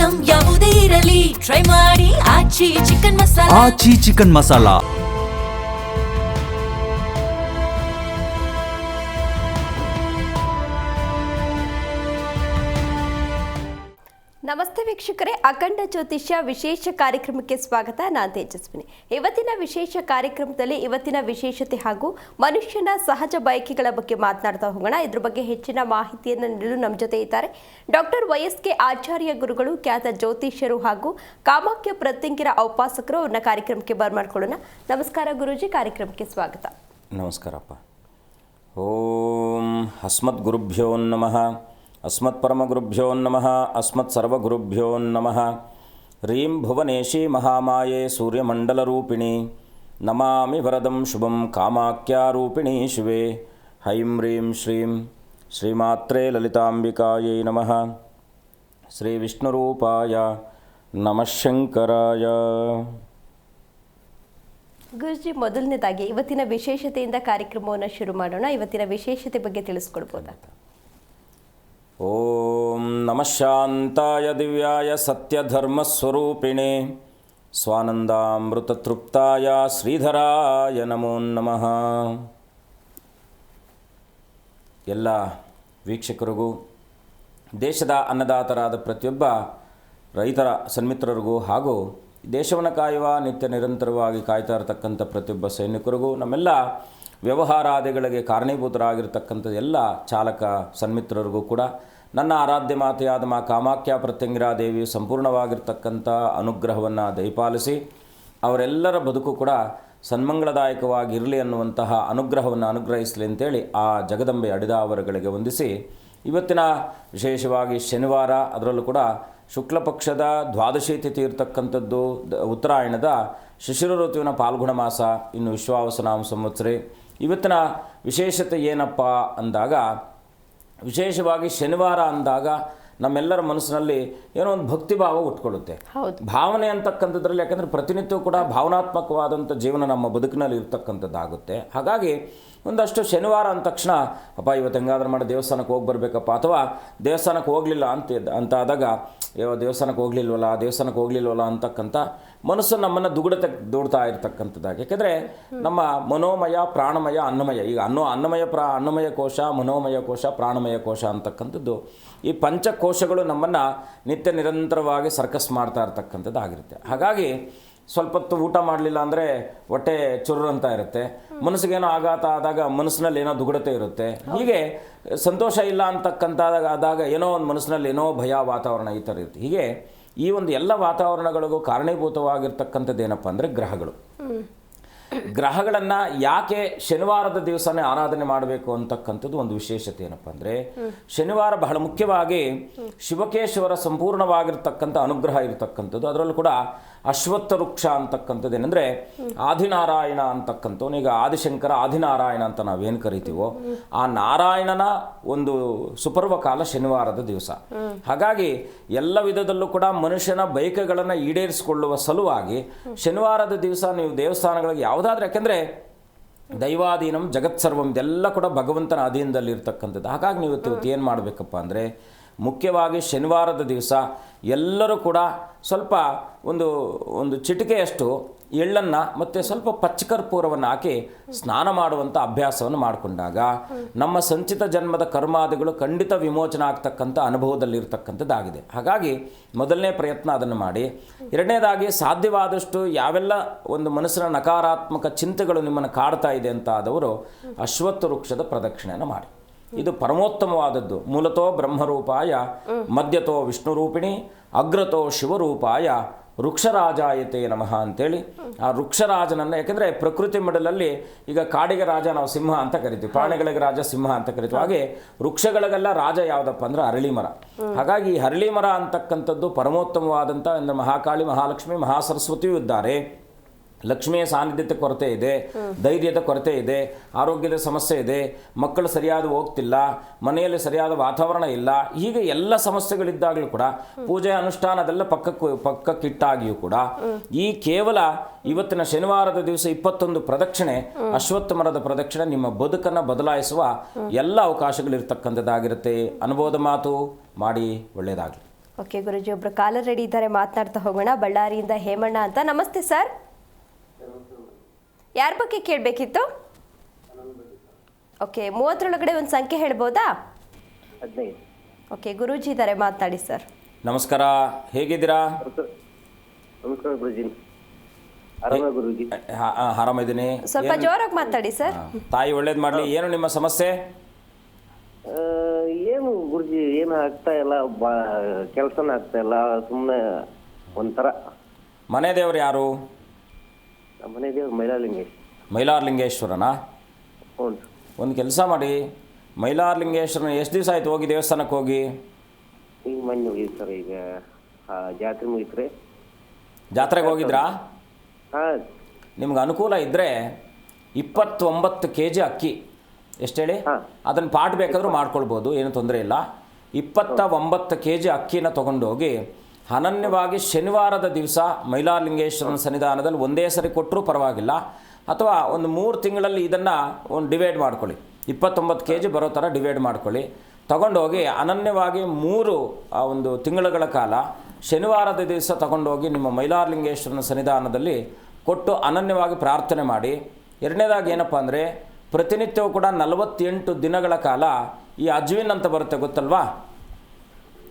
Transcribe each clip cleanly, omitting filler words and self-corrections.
Item ಯಾವುದೇ ಇರಲಿ try ಮಾಡಿ ಆಚಿ ಚಿಕನ್ ಮಸಾಲಾ. ಆಚಿ ಚಿಕನ್ ಮಸಾಲಾ. ನಮಸ್ತೆ ವೀಕ್ಷಕರೇ, ಅಖಂಡ ಜ್ಯೋತಿಷ್ಯ ವಿಶೇಷ ಕಾರ್ಯಕ್ರಮಕ್ಕೆ ಸ್ವಾಗತ. ನಾನು ತೇಜಸ್ವಿನಿ. ಇವತ್ತಿನ ವಿಶೇಷ ಕಾರ್ಯಕ್ರಮದಲ್ಲಿ ಇವತ್ತಿನ ವಿಶೇಷತೆ ಹಾಗೂ ಮನುಷ್ಯನ ಸಹಜ ಬಯಕೆಗಳ ಬಗ್ಗೆ ಮಾತನಾಡ್ತಾ ಹೋಗೋಣ. ಇದ್ರ ಬಗ್ಗೆ ಹೆಚ್ಚಿನ ಮಾಹಿತಿಯನ್ನು ನೀಡಲು ನಮ್ಮ ಜೊತೆ ಇದ್ದಾರೆ ಡಾಕ್ಟರ್ YSK ಆಚಾರ್ಯ ಗುರುಗಳು, ಖ್ಯಾತ ಜ್ಯೋತಿಷ್ಯರು ಹಾಗೂ ಕಾಮಾಖ್ಯ ಪ್ರತ್ಯಂಗಿರ ಔಪಾಸಕರು. ಅವ್ರನ್ನ ಕಾರ್ಯಕ್ರಮಕ್ಕೆ ಬರ್ಮಾಡ್ಕೊಳ್ಳೋಣ. ನಮಸ್ಕಾರ ಗುರೂಜಿ, ಕಾರ್ಯಕ್ರಮಕ್ಕೆ ಸ್ವಾಗತ. ನಮಸ್ಕಾರಪ್ಪ. ಓಂ ಅಸ್ಮದ್ ಗುರುಭ್ಯೋ ನಮಃ, ಅಸ್ಮತ್ ಪರಮಗುರುಭ್ಯೋ ನಮಃ, ಅಸ್ಮತ್ ಸರ್ವಗುರುಭ್ಯೋ ನಮಃ. ಹ್ರೀಂ ಭುವನೇಶಿ ಮಹಾಮಾಯೆ ಸೂರ್ಯಮಂಡಲರೂಪಿಣಿ, ನಮಾಮಿ ವರದಂ ಶುಭಂ ಕಾಮಾಖ್ಯಾರೂಪಿಣಿ ಶಿವೆ. ಹೈಂ ಹ್ರೀಂ ಶ್ರೀಂ ಶ್ರೀಮಾತ್ರೇ ಲಲಿತಾಂಬಿಕಾಯೈ ನಮಃ. ಶ್ರೀ ವಿಷ್ಣುರೂಪಾಯ ನಮಃ ಶಂಕರಾಯ. ಗುರುಜಿ, ಮೊದಲನೇದಾಗಿ ಇವತ್ತಿನ ವಿಶೇಷತೆಯಿಂದ ಕಾರ್ಯಕ್ರಮವನ್ನು ಶುರು ಮಾಡೋಣ. ಇವತ್ತಿನ ವಿಶೇಷತೆ ಬಗ್ಗೆ ತಿಳಿಸ್ಕೊಡ್ಬೋದಾ? ಓಂ ನಮಃ ಶಾಂತಾಯ ದಿವ್ಯಾಯ ಸತ್ಯಧರ್ಮಸ್ವರೂಪಿಣೆ ಸ್ವಾನಂದಾಮೃತತೃಪ್ತಾಯ ಶ್ರೀಧರಾಯ ನಮೋ ನಮಃ. ಎಲ್ಲ ವೀಕ್ಷಕರಿಗೂ, ದೇಶದ ಅನ್ನದಾತರಾದ ಪ್ರತಿಯೊಬ್ಬ ರೈತರ ಸನ್ಮಿತ್ರರಿಗೂ ಹಾಗೂ ದೇಶವನ್ನು ಕಾಯುವ ನಿತ್ಯ ನಿರಂತರವಾಗಿ ಕಾಯ್ತಾ ಇರತಕ್ಕಂಥ ಪ್ರತಿಯೊಬ್ಬ ಸೈನಿಕರಿಗೂ, ನಮ್ಮೆಲ್ಲ ವ್ಯವಹಾರಾದಿಗಳಿಗೆ ಕಾರಣೀಭೂತರಾಗಿರ್ತಕ್ಕಂಥ ಎಲ್ಲ ಚಾಲಕ ಸನ್ಮಿತ್ರರಿಗೂ ಕೂಡ ನನ್ನ ಆರಾಧ್ಯ ಮಾತೆಯಾದ ಮಾ ಕಾಮಾಖ್ಯ ಪ್ರತ್ಯಂಗಿರಾ ದೇವಿಯು ಸಂಪೂರ್ಣವಾಗಿರ್ತಕ್ಕಂಥ ಅನುಗ್ರಹವನ್ನು ದಯಪಾಲಿಸಿ ಅವರೆಲ್ಲರ ಬದುಕು ಕೂಡ ಸನ್ಮಂಗಳದಾಯಕವಾಗಿರಲಿ ಅನ್ನುವಂತಹ ಅನುಗ್ರಹವನ್ನು ಅನುಗ್ರಹಿಸಲಿ ಅಂತೇಳಿ ಆ ಜಗದಂಬೆ ಅಡಿದಾವರಗಳಿಗೆ ವಂದಿಸಿ, ಇವತ್ತಿನ ವಿಶೇಷವಾಗಿ ಶನಿವಾರ, ಅದರಲ್ಲೂ ಕೂಡ ಶುಕ್ಲ ಪಕ್ಷದ ದ್ವಾದಶಿ ತಿಥಿ ಇರತಕ್ಕಂಥದ್ದು, ಉತ್ತರಾಯಣದ ಶಿಶಿರ ಋತುವಿನ ಪಾಲ್ಗುಣ ಮಾಸ, ಇನ್ನು ವಿಶ್ವಾವಸನಾಮ ಸಂವತ್ಸರೆ. ಇವತ್ತಿನ ವಿಶೇಷತೆ ಏನಪ್ಪ ಅಂದಾಗ, ವಿಶೇಷವಾಗಿ ಶನಿವಾರ ಅಂದಾಗ ನಮ್ಮೆಲ್ಲರ ಮನಸ್ಸಿನಲ್ಲಿ ಏನೋ ಒಂದು ಭಕ್ತಿಭಾವ ಹುಟ್ಕೊಳ್ಳುತ್ತೆ. ಭಾವನೆ ಅಂತಕ್ಕಂಥದ್ರಲ್ಲಿ, ಯಾಕಂದರೆ ಪ್ರತಿನಿತ್ಯವೂ ಕೂಡ ಭಾವನಾತ್ಮಕವಾದಂಥ ಜೀವನ ನಮ್ಮ ಬದುಕಿನಲ್ಲಿ ಇರ್ತಕ್ಕಂಥದ್ದಾಗುತ್ತೆ. ಹಾಗಾಗಿ ಒಂದಷ್ಟು ಶನಿವಾರ ಅಂದ ತಕ್ಷಣ ಅಪ್ಪ ಇವತ್ತು ಹೆಂಗಾದ್ರೂ ಮಾಡಿ ದೇವಸ್ಥಾನಕ್ಕೆ ಹೋಗಿ ಬರಬೇಕಪ್ಪ, ಅಥವಾ ದೇವಸ್ಥಾನಕ್ಕೆ ಹೋಗಲಿಲ್ಲ ಅಂತ ಆದಾಗ ದೇವಸ್ಥಾನಕ್ಕೆ ಹೋಗಲಿಲ್ವಲ್ಲ ಅಂತಕ್ಕಂಥ ಮನಸ್ಸು ನಮ್ಮನ್ನು ದೂಡ್ತಾ ಇರ್ತಕ್ಕಂಥದ್ದಾಗಿ. ಯಾಕೆಂದರೆ ನಮ್ಮ ಮನೋಮಯ, ಪ್ರಾಣಮಯ, ಅನ್ನಮಯ, ಈಗ ಅನ್ನಮಯ ಕೋಶ, ಮನೋಮಯ ಕೋಶ, ಪ್ರಾಣಮಯ ಕೋಶ ಅಂತಕ್ಕಂಥದ್ದು, ಈ ಪಂಚಕೋಶಗಳು ನಮ್ಮನ್ನು ನಿತ್ಯ ನಿರಂತರವಾಗಿ ಸರ್ಕಸ್ ಮಾಡ್ತಾ ಇರ್ತಕ್ಕಂಥದ್ದು ಆಗಿರುತ್ತೆ. ಹಾಗಾಗಿ ಸ್ವಲ್ಪ ಹೊತ್ತು ಊಟ ಮಾಡಲಿಲ್ಲ ಅಂದರೆ ಹೊಟ್ಟೆ ಚುರ್ರು ಅಂತ ಇರುತ್ತೆ, ಮನಸ್ಸಿಗೇನೋ ಆಘಾತ ಆದಾಗ ಮನಸ್ಸಿನಲ್ಲಿ ಏನೋ ದುಗುಡತೆ ಇರುತ್ತೆ, ಹೀಗೆ ಸಂತೋಷ ಇಲ್ಲ ಆದಾಗ ಏನೋ ಒಂದು ಮನಸ್ಸಿನಲ್ಲಿ ಏನೋ ಭಯ ವಾತಾವರಣ ಈ ಥರ ಇರುತ್ತೆ. ಹೀಗೆ ಈ ಒಂದು ಎಲ್ಲ ವಾತಾವರಣಗಳಿಗೂ ಕಾರಣೀಭೂತವಾಗಿರ್ತಕ್ಕಂಥದ್ದು ಏನಪ್ಪ ಅಂದರೆ ಗ್ರಹಗಳನ್ನು ಯಾಕೆ ಶನಿವಾರದ ದಿವಸನೇ ಆರಾಧನೆ ಮಾಡಬೇಕು ಅಂತಕ್ಕಂಥದ್ದು ಒಂದು ವಿಶೇಷತೆ. ಏನಪ್ಪ ಅಂದರೆ ಶನಿವಾರ ಬಹಳ ಮುಖ್ಯವಾಗಿ ಶಿವಕೇಶ್ವರ ಸಂಪೂರ್ಣವಾಗಿರ್ತಕ್ಕಂಥ ಅನುಗ್ರಹ ಇರತಕ್ಕಂಥದ್ದು. ಅದರಲ್ಲೂ ಕೂಡ ಅಶ್ವತ್ಥ ವೃಕ್ಷ ಅಂತಕ್ಕಂಥದ್ದು ಏನಂದರೆ ಆದಿನಾರಾಯಣ ಅಂತಕ್ಕಂಥವ್ನು, ಈಗ ಆದಿಶಂಕರ ಆದಿನಾರಾಯಣ ಅಂತ ನಾವೇನು ಕರಿತೀವೋ ಆ ನಾರಾಯಣನ ಒಂದು ಸುಪರ್ವ ಕಾಲ ಶನಿವಾರದ ದಿವಸ. ಹಾಗಾಗಿ ಎಲ್ಲ ವಿಧದಲ್ಲೂ ಕೂಡ ಮನುಷ್ಯನ ಬಯಕೆಗಳನ್ನು ಈಡೇರಿಸಿಕೊಳ್ಳುವ ಸಲುವಾಗಿ ಶನಿವಾರದ ದಿವಸ ನೀವು ದೇವಸ್ಥಾನಗಳಿಗೆ ಯಾವುದಾದ್ರೂ, ಯಾಕೆಂದರೆ ದೈವಾಧೀನಂ ಜಗತ್ಸರ್ವಂ, ಇದೆಲ್ಲ ಕೂಡ ಭಗವಂತನ ಅಧೀನದಲ್ಲಿ ಇರ್ತಕ್ಕಂಥದ್ದು. ಹಾಗಾಗಿ ನೀವು ಇವತ್ತು ಏನು ಮಾಡಬೇಕಪ್ಪ ಅಂದರೆ, ಮುಖ್ಯವಾಗಿ ಶನಿವಾರದ ದಿವಸ ಎಲ್ಲರೂ ಕೂಡ ಸ್ವಲ್ಪ ಒಂದು ಚಿಟಿಕೆಯಷ್ಟು ಎಳ್ಳನ್ನು ಮತ್ತು ಸ್ವಲ್ಪ ಪಚ್ಚಕರ್ಪೂರವನ್ನು ಹಾಕಿ ಸ್ನಾನ ಮಾಡುವಂಥ ಅಭ್ಯಾಸವನ್ನು ಮಾಡಿಕೊಂಡಾಗ ನಮ್ಮ ಸಂಚಿತ ಜನ್ಮದ ಕರ್ಮಾದಿಗಳು ಖಂಡಿತ ವಿಮೋಚನೆ ಆಗ್ತಕ್ಕಂಥ ಅನುಭವದಲ್ಲಿರ್ತಕ್ಕಂಥದ್ದಾಗಿದೆ. ಹಾಗಾಗಿ ಮೊದಲನೇ ಪ್ರಯತ್ನ ಅದನ್ನು ಮಾಡಿ. ಎರಡನೇದಾಗಿ, ಸಾಧ್ಯವಾದಷ್ಟು ಯಾವೆಲ್ಲ ಒಂದು ಮನಸ್ಸಿನ ನಕಾರಾತ್ಮಕ ಚಿಂತೆಗಳು ನಿಮ್ಮನ್ನು ಕಾಡ್ತಾ ಇದೆ ಅಂತ ಆದವರು ಅಶ್ವತ್ಥ ವೃಕ್ಷದ ಪ್ರದಕ್ಷಿಣೆಯನ್ನು ಮಾಡಿ. ಇದು ಪರಮೋತ್ತಮವಾದದ್ದು. ಮೂಲತೋ ಬ್ರಹ್ಮರೂಪಾಯ, ಮಧ್ಯತೋ ವಿಷ್ಣುರೂಪಿಣಿ, ಅಗ್ರತೋ ಶಿವರೂಪಾಯ, ವೃಕ್ಷರಾಜಾಯತೆ ನಮಃ ಅಂತೇಳಿ ಆ ವೃಕ್ಷರಾಜನನ್ನು, ಯಾಕೆಂದರೆ ಪ್ರಕೃತಿ ಮಡಲಲ್ಲಿ ಈಗ ಕಾಡಿಗೆ ರಾಜ ನಾವು ಸಿಂಹ ಅಂತ ಕರಿತೀವಿ, ಪ್ರಾಣಿಗಳಿಗೆ ರಾಜ ಸಿಂಹ ಅಂತ ಕರಿತೀವಿ. ಹಾಗೆ ವೃಕ್ಷಗಳಿಗೆಲ್ಲ ರಾಜ ಯಾವುದಪ್ಪ ಅಂದರೆ ಅರಳಿ ಮರ. ಹಾಗಾಗಿ ಈ ಅರಳಿ ಮರ ಅಂತಕ್ಕಂಥದ್ದು ಪರಮೋತ್ತಮವಾದಂಥ, ಮಹಾಕಾಳಿ, ಮಹಾಲಕ್ಷ್ಮಿ, ಮಹಾಸರಸ್ವತಿಯೂ ಇದ್ದಾರೆ. ಲಕ್ಷ್ಮಿಯ ಸಾನ್ನಿಧ್ಯತೆ ಕೊರತೆ ಇದೆ, ಧೈರ್ಯದ ಕೊರತೆ ಇದೆ, ಆರೋಗ್ಯದ ಸಮಸ್ಯೆ ಇದೆ, ಮಕ್ಕಳು ಸರಿಯಾದ ಹೋಗ್ತಿಲ್ಲ, ಮನೆಯಲ್ಲಿ ಸರಿಯಾದ ವಾತಾವರಣ ಇಲ್ಲ, ಹೀಗೆ ಎಲ್ಲ ಸಮಸ್ಯೆಗಳಿದ್ದಾಗಲೂ ಕೂಡ ಪೂಜೆ ಅನುಷ್ಠಾನದೆಲ್ಲ ಪಕ್ಕಕ್ಕಿಟ್ಟಾಗಿಯೂ ಕೂಡ ಈ ಕೇವಲ ಇವತ್ತಿನ ಶನಿವಾರದ ದಿವಸ 21 ಪ್ರದಕ್ಷಿಣೆ, ಅಶ್ವತ್ಥ ಮರದ ಪ್ರದಕ್ಷಿಣೆ ನಿಮ್ಮ ಬದುಕನ್ನು ಬದಲಾಯಿಸುವ ಎಲ್ಲ ಅವಕಾಶಗಳಿರ್ತಕ್ಕಂಥದ್ದಾಗಿರುತ್ತೆ. ಅನುಭವದ ಮಾತು ಮಾಡಿ, ಒಳ್ಳೆಯದಾಗಲಿ. ಓಕೆ ಗುರುಜಿ, ಒಬ್ರು ಕಾಲರ್ ರೆಡಿ ಇದ್ದಾರೆ, ಮಾತನಾಡ್ತಾ ಹೋಗೋಣ. ಬಳ್ಳಾರಿಯಿಂದ ಹೇಮಣ್ಣ ಅಂತ. ನಮಸ್ತೆ ಸರ್, ಯಾರ ಬಗ್ಗೆ ಕೇಳಬೇಕಿತ್ತು? ಓಕೆ, 30 ಒಂದು ಸಂಖ್ಯೆ ಹೇಳ್ಬೋದಾ? 15. ಓಕೆ, ಗುರೂಜಿ ಇದ್ದಾರೆ, ಮಾತನಾಡಿ ಸರ್. ನಮಸ್ಕಾರ, ಹೇಗಿದ್ದೀರಾ? ನಮಸ್ಕಾರ ಗುರುಜಿ. ಆರಾಮ ಗುರುಜಿ? ಆರಾಮಿದ್ದೀನಿ. ಸ್ವಲ್ಪ ಜೋರಾಗಿ ಮಾತಾಡಿ ಸರ್. ತಾಯಿ ಒಳ್ಳೇದು ಮಾಡಲಿ. ಏನು ನಿಮ್ಮ ಸಮಸ್ಯೆ? ಏನು ಗುರುಜಿ, ಏನು ಆಗ್ತಾ ಇಲ್ಲ, ಕೆಲಸನ ಆಗ್ತಾ ಇಲ್ಲ, ಸುಮ್ಮನೆ ಒಂಥರ. ಮನೆ ದೇವರು ಯಾರು? ನಮ್ಮ ಮನೆ ದೇವ್ರು ಮೈಲಾಲಿಂಗೇಶ್. ಮೈಲಾರಲಿಂಗೇಶ್ವರನಾ? ಹ್ಞೂ. ಒಂದು ಕೆಲಸ ಮಾಡಿ, ಮೈಲಾರಲಿಂಗೇಶ್ವರನ ಎಷ್ಟು ದಿವಸ ಆಯ್ತು ಹೋಗಿ ದೇವಸ್ಥಾನಕ್ಕೆ ಹೋಗಿ? ಈಗ ಮೊನ್ನೆ ಹೋಗಿದ್ದು ಸರ್, ಈಗ ಜಾತ್ರೆ ಮುಗಿತ್ರಿ. ಜಾತ್ರೆಗೆ ಹೋಗಿದ್ರಾ? ಹಾಂ. ನಿಮ್ಗೆ ಅನುಕೂಲ ಇದ್ದರೆ 29 kg ಅಕ್ಕಿ, ಎಷ್ಟು ಹೇಳಿ, ಹಾಂ. ಅದನ್ನು ಪಾಟ್ ಬೇಕಾದರೂ ಮಾಡ್ಕೊಳ್ಬೋದು, ಏನು ತೊಂದರೆ ಇಲ್ಲ. 29 kg ಅಕ್ಕಿನ ತೊಗೊಂಡೋಗಿ ಅನನ್ಯವಾಗಿ ಶನಿವಾರದ ದಿವಸ ಮೈಲಾರಲಿಂಗೇಶ್ವರನ ಸನ್ನಿಧಾನದಲ್ಲಿ ಒಂದೇ ಸರಿ ಕೊಟ್ಟರೂ ಪರವಾಗಿಲ್ಲ, ಅಥವಾ ಒಂದು 3 ತಿಂಗಳಲ್ಲಿ ಇದನ್ನು ಒಂದು ಡಿವೈಡ್ ಮಾಡ್ಕೊಳ್ಳಿ, 29 kg ಬರೋ ಥರ ಡಿವೈಡ್ ಮಾಡ್ಕೊಳ್ಳಿ. ತಗೊಂಡೋಗಿ ಅನನ್ಯವಾಗಿ 3 ಒಂದು ತಿಂಗಳುಗಳ ಕಾಲ ಶನಿವಾರದ ದಿವಸ ತಗೊಂಡೋಗಿ ನಿಮ್ಮ ಮೈಲಾರಲಿಂಗೇಶ್ವರನ ಸನ್ನಿಧಾನದಲ್ಲಿ ಕೊಟ್ಟು ಅನನ್ಯವಾಗಿ ಪ್ರಾರ್ಥನೆ ಮಾಡಿ. ಎರಡನೇದಾಗಿ ಏನಪ್ಪ ಅಂದರೆ, ಪ್ರತಿನಿತ್ಯವೂ ಕೂಡ 48 ದಿನಗಳ ಕಾಲ ಈ ಅಜ್ವಿನ್ ಅಂತ ಬರುತ್ತೆ, ಗೊತ್ತಲ್ವಾ?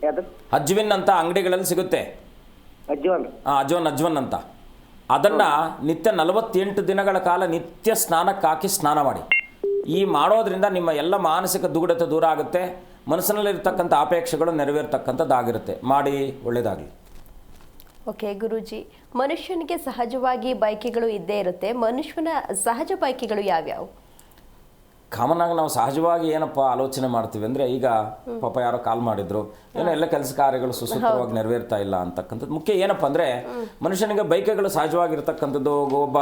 ಯಾವ್ದು? ಅಜ್ವಿನ್ ಅಂತ ಅಂಗಡಿಗಳಲ್ಲಿ ಸಿಗುತ್ತೆ. ಅಜ್ಜವನ್? ಅಜ್ವನ್ ಅಂತ. ಅದನ್ನು ನಿತ್ಯ 48 ದಿನಗಳ ಕಾಲ ನಿತ್ಯ ಸ್ನಾನಕ್ಕೆ ಹಾಕಿ ಸ್ನಾನ ಮಾಡಿ. ಈ ಮಾಡೋದ್ರಿಂದ ನಿಮ್ಮ ಎಲ್ಲ ಮಾನಸಿಕ ದುಗುಡತೆ ದೂರ ಆಗುತ್ತೆ, ಮನಸ್ಸಿನಲ್ಲಿರ್ತಕ್ಕಂಥ ಅಪೇಕ್ಷೆಗಳು ನೆರವೇರ್ತಕ್ಕಂಥದ್ದಾಗಿರುತ್ತೆ. ಮಾಡಿ, ಒಳ್ಳೆಯದಾಗಲಿ. ಓಕೆ ಗುರೂಜಿ, ಮನುಷ್ಯನಿಗೆ ಸಹಜವಾಗಿ ಬಯಕೆಗಳು ಇದ್ದೇ ಇರುತ್ತೆ. ಮನುಷ್ಯನ ಸಹಜ ಬಯಕೆಗಳು ಯಾವ್ಯಾವು? ಕಾಮನ್ ಆಗಿ ನಾವು ಸಹಜವಾಗಿ ಏನಪ್ಪ ಆಲೋಚನೆ ಮಾಡ್ತೀವಿ ಅಂದರೆ, ಈಗ ಪಾಪ ಯಾರೋ ಕಾಲ್ ಮಾಡಿದ್ರು, ಏನೋ ಎಲ್ಲ ಕೆಲಸ ಕಾರ್ಯಗಳು ಸುಸೂತ್ರವಾಗಿ ನೆರವೇರ್ತಾ ಇಲ್ಲ ಅಂತಕ್ಕಂಥದ್ದು. ಮುಖ್ಯ ಏನಪ್ಪ ಅಂದರೆ, ಮನುಷ್ಯನಿಗೆ ಬೈಕೆಗಳು ಸಹಜವಾಗಿರ್ತಕ್ಕಂಥದ್ದು. ಒಬ್ಬ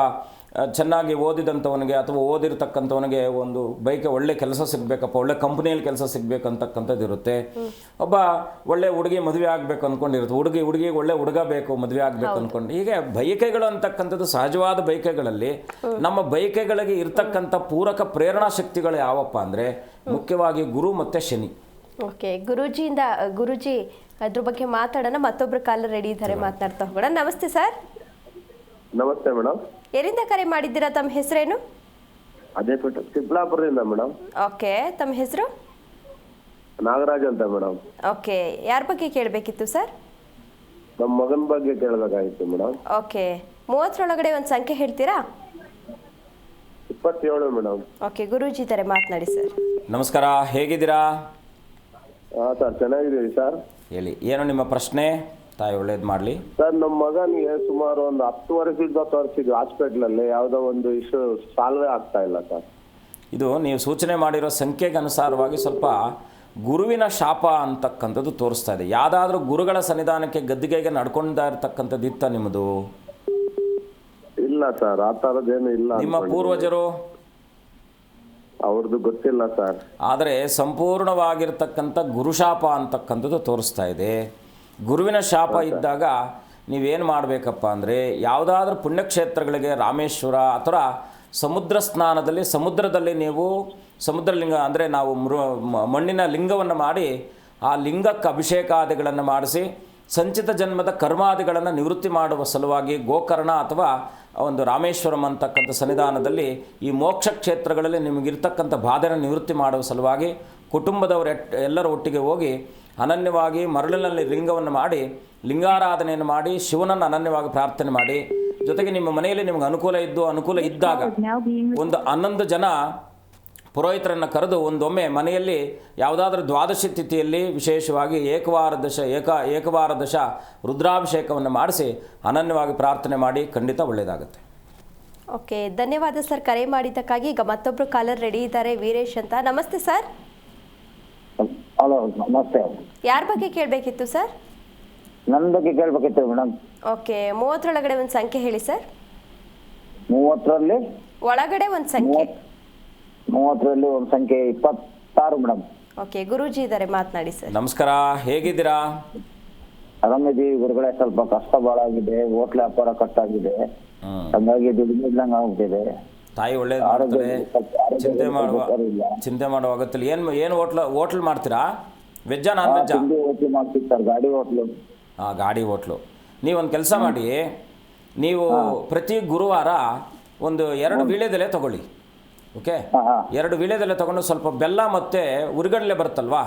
ಚೆನ್ನಾಗಿ ಓದಿದಂಥವನಿಗೆ ಅಥವಾ ಓದಿರ್ತಕ್ಕಂಥವನಿಗೆ ಒಂದು ಬೈಕೆ ಒಳ್ಳೆ ಕೆಲಸ ಸಿಗಬೇಕಪ್ಪ, ಒಳ್ಳೆ ಕಂಪ್ನಿಯಲ್ಲಿ ಕೆಲಸ ಸಿಗಬೇಕಂತಕ್ಕಂಥದ್ದು ಇರುತ್ತೆ. ಒಬ್ಬ ಒಳ್ಳೆ ಹುಡುಗಿ ಮದುವೆ ಆಗಬೇಕು ಅಂದ್ಕೊಂಡಿರುತ್ತೆ, ಹುಡುಗಿಗೆ ಒಳ್ಳೆ ಹುಡುಗ ಬೇಕು, ಮದುವೆ ಆಗಬೇಕು ಅಂದ್ಕೊಂಡು. ಹೀಗೆ ಬಯಕೆಗಳು ಅಂತಕ್ಕಂಥದ್ದು ಸಹಜವಾದ ಬಯಕೆಗಳಲ್ಲಿ ನಮ್ಮ ಬಯಕೆಗಳಿಗೆ ಇರ್ತಕ್ಕಂಥ ಪೂರಕ ಪ್ರೇರಣಾ ಶಕ್ತಿಗಳು ಯಾವಪ್ಪ ಅಂದರೆ ಮುಖ್ಯವಾಗಿ ಗುರು ಮತ್ತು ಶನಿ. ಓಕೆ, ಗುರೂಜಿ ಅದ್ರ ಬಗ್ಗೆ ಮಾತಾಡೋಣ. ಮತ್ತೊಬ್ರು ಕಾಲರ್ ರೆಡಿ ಇದ್ದಾರೆ, ಮಾತನಾಡ್ತಾ ಹೋಗೋಣ. ನಮಸ್ತೆ ಸರ್. ನಮಸ್ತೆ ಮೇಡಮ್. ಎಲ್ಲಿಂದ ಕರೆ ಮಾಡಿದ್ದೀರಾ? ತಮ್ಮ ಹೆಸರೇನು? ಅದೇ ಚಿಕ್ಕಬಳ್ಳಾಪುರದಿಂದ ಮೇಡಮ್. ಓಕೆ, ತಮ್ಮ ಹೆಸರು? ನಾಗರಾಜ್ ಅಂತ ಮೇಡಮ್. ಓಕೆ, ಯಾರ ಬಗ್ಗೆ ಕೇಳಬೇಕಿತ್ತು ಸರ್? ನಮ್ಮ ಮಗನ ಬಗ್ಗೆ ಕೇಳಬೇಕಾಗಿತ್ತು ಮೇಡಮ್. ಓಕೆ, 30 ಒಂದು ಸಂಖ್ಯೆ ಹೇಳ್ತೀರಾ? 27 ಮೇಡಮ್. ಓಕೆ, ಗುರೂಜಿ ಇದ್ದಾರೆ, ಮಾತನಾಡಿ ಸರ್. ನಮಸ್ಕಾರ, ಹೇಗಿದ್ದೀರಾ? ಹಾಂ ಸರ್, ಚೆನ್ನಾಗಿದ್ದೀವಿ ಸರ್. ಹೇಳಿ, ಏನು ನಿಮ್ಮ ಪ್ರಶ್ನೆ? ತಾಯಿ ಒಳ್ಳೇದು ಮಾಡಲಿ. ಸರ್, ನಮ್ಮ ಮಗನಿಗೆ ಸುಮಾರು ಒಂದು 10 ವರ್ಷದಿಂದ ತೋರಿಸಿದ್ವಿ ಹಾಸ್ಪಿಟ್ಲಲ್ಲಿ, ಯಾವುದೋ ಒಂದು ಇಶ್ಯೂ ಸಾಲ್ವೇ ಆಗ್ತಾ ಇಲ್ಲ ಸರ್. ಇದು ನೀವು ಸೂಚನೆ ಮಾಡಿರೋ ಸಂಖ್ಯೆಗೆ ಅನುಸಾರವಾಗಿ ಸ್ವಲ್ಪ ಗುರುವಿನ ಶಾಪ ಅಂತಕ್ಕಂಥದ್ದು ತೋರಿಸ್ತಾ ಇದೆ. ಯಾವುದಾದ್ರೂ ಗುರುಗಳ ಸನ್ನಿಧಾನಕ್ಕೆ ಗದ್ದಿಗೆಗೆ ನಡ್ಕೊಂಡ ಇರ್ತಕ್ಕಂಥದ್ದು ಇತ್ತ ನಿಮ್ಮದು? ಇಲ್ಲ ಸರ್, ಆ ಥರದ್ದೇನು ಇಲ್ಲ. ನಿಮ್ಮ ಪೂರ್ವಜರು? ಅವ್ರದ್ದು ಗೊತ್ತಿಲ್ಲ ಸರ್. ಆದರೆ ಸಂಪೂರ್ಣವಾಗಿರ್ತಕ್ಕಂಥ ಗುರುಶಾಪ ಅಂತಕ್ಕಂಥದ್ದು ತೋರಿಸ್ತಾ ಇದೆ. ಗುರುವಿನ ಶಾಪ ಇದ್ದಾಗ ನೀವೇನು ಮಾಡಬೇಕಪ್ಪ ಅಂದರೆ, ಯಾವುದಾದ್ರೂ ಪುಣ್ಯಕ್ಷೇತ್ರಗಳಿಗೆ, ರಾಮೇಶ್ವರ ಅಥವಾ ಸಮುದ್ರ ಸ್ನಾನದಲ್ಲಿ, ಸಮುದ್ರದಲ್ಲಿ ನೀವು ಸಮುದ್ರಲಿಂಗ ಅಂದರೆ ನಾವು ಮಣ್ಣಿನ ಲಿಂಗವನ್ನು ಮಾಡಿ ಆ ಲಿಂಗಕ್ಕೆ ಅಭಿಷೇಕಾದಿಗಳನ್ನು ಮಾಡಿಸಿ ಸಂಚಿತ ಜನ್ಮದ ಕರ್ಮಾದಿಗಳನ್ನು ನಿವೃತ್ತಿ ಮಾಡುವ ಸಲುವಾಗಿ ಗೋಕರ್ಣ ಅಥವಾ ಒಂದು ರಾಮೇಶ್ವರಂ ಅಂತಕ್ಕಂಥ ಸನ್ನಿಧಾನದಲ್ಲಿ ಈ ಮೋಕ್ಷ ಕ್ಷೇತ್ರಗಳಲ್ಲಿ ನಿಮಗಿರ್ತಕ್ಕಂಥ ಬಾಧೆನ ನಿವೃತ್ತಿ ಮಾಡುವ ಸಲುವಾಗಿ ಕುಟುಂಬದವರು ಎಲ್ಲರ ಒಟ್ಟಿಗೆ ಹೋಗಿ ಅನನ್ಯವಾಗಿ ಮರಳಿನಲ್ಲಿ ಲಿಂಗವನ್ನು ಮಾಡಿ ಲಿಂಗಾರಾಧನೆಯನ್ನು ಮಾಡಿ ಶಿವನನ್ನು ಅನನ್ಯವಾಗಿ ಪ್ರಾರ್ಥನೆ ಮಾಡಿ. ಜೊತೆಗೆ ನಿಮ್ಮ ಮನೆಯಲ್ಲಿ ನಿಮಗೆ ಅನುಕೂಲ ಇದ್ದಾಗ ಒಂದು 11 ಜನ ಪುರೋಹಿತರನ್ನು ಕರೆದು ಒಂದೊಮ್ಮೆ ಮನೆಯಲ್ಲಿ ಯಾವುದಾದ್ರೂ ದ್ವಾದಶಿ ತಿಥಿಯಲ್ಲಿ ವಿಶೇಷವಾಗಿ ಏಕವಾರ ದಶ ರುದ್ರಾಭಿಷೇಕವನ್ನು ಮಾಡಿಸಿ ಅನನ್ಯವಾಗಿ ಪ್ರಾರ್ಥನೆ ಮಾಡಿ, ಖಂಡಿತ ಒಳ್ಳೆಯದಾಗುತ್ತೆ. ಓಕೆ, ಧನ್ಯವಾದ ಸರ್ ಕರೆ ಮಾಡಿದ್ದಕ್ಕಾಗಿ. ಈಗ ಮತ್ತೊಬ್ಬರು ಕಾಲರ್ ರೆಡಿ ಇದ್ದಾರೆ, ವೀರೇಶ್ ಅಂತ. ನಮಸ್ತೆ ಸರ್. ಹಲೋ, ನಮಸ್ತೆ. ಯಾರ ಬಗ್ಗೆ ಕೇಳಬೇಕಿತ್ತು ಸರ್? ನನ್ನ ಬಗ್ಗೆ ಕೇಳಬೇಕಿತ್ತು ಮೇಡಮ್. ಓಕೆ, 30 ಒಂದು ಸಂಖ್ಯೆ ಹೇಳಿ ಸರ್. 30ರಲ್ಲಿ ಒಳಗಡೆ ಒಂದು ಸಂಖ್ಯೆ. 30ರಲ್ಲಿ ಒಂದು ಸಂಖ್ಯೆ 26 ಮೇಡಮ್. ಓಕೆ, ಗುರೂಜಿ ಇದ್ದಾರೆ, ಮಾತನಾಡಿ ಸರ್. ನಮಸ್ಕಾರ, ಹೇಗಿದ್ದೀರಾ? ಆರಾಮಿದ್ದೀವಿ ಗುರುಗಳೇ. ಸ್ವಲ್ಪ ಕಷ್ಟ ಭಾಳ ಆಗಿದೆ, ಹೋಟ್ಲ್ ವ್ಯಾಪಾರ ಕಟ್ಟಾಗಿದೆ, ಹಂಗಾಗಿ ದುಡಿಮೆದಂಗೆ ಆಗ್ಬಿಟ್ಟಿದೆ. ತಾಯಿ ಒಳ್ಳೇದು ಮಾಡ್ತಾರೆ, ಚಿಂತೆ ಮಾಡುವ ಅಗತ್ಯ. ಏನು ಹೋಟ್ಲ್ ಮಾಡ್ತೀರಾ? ವೆಜ್ಜಾ ನಾನ್ ವೆಜ್ಜಾ? ತಿಂಡಿ ಹೋಟ್ಲು ಮಾಡ್ತೀವಿ ಸರ್, ಗಾಡಿ ಹೋಟ್ಲು. ಹಾಂ, ಗಾಡಿ ಹೋಟ್ಲು. ನೀವೊಂದು ಕೆಲಸ ಮಾಡಿ, ನೀವು ಪ್ರತಿ ಗುರುವಾರ ಒಂದು 2 ವೀಳ್ಯದೆಲೆ ತಗೊಳ್ಳಿ. ಓಕೆ, 2 ವೀಳ್ಯದೆಲೆ ತಗೊಂಡು ಸ್ವಲ್ಪ ಬೆಲ್ಲ ಮತ್ತು ಉರಿಗಡಲೆ ಬರುತ್ತಲ್ವಾ,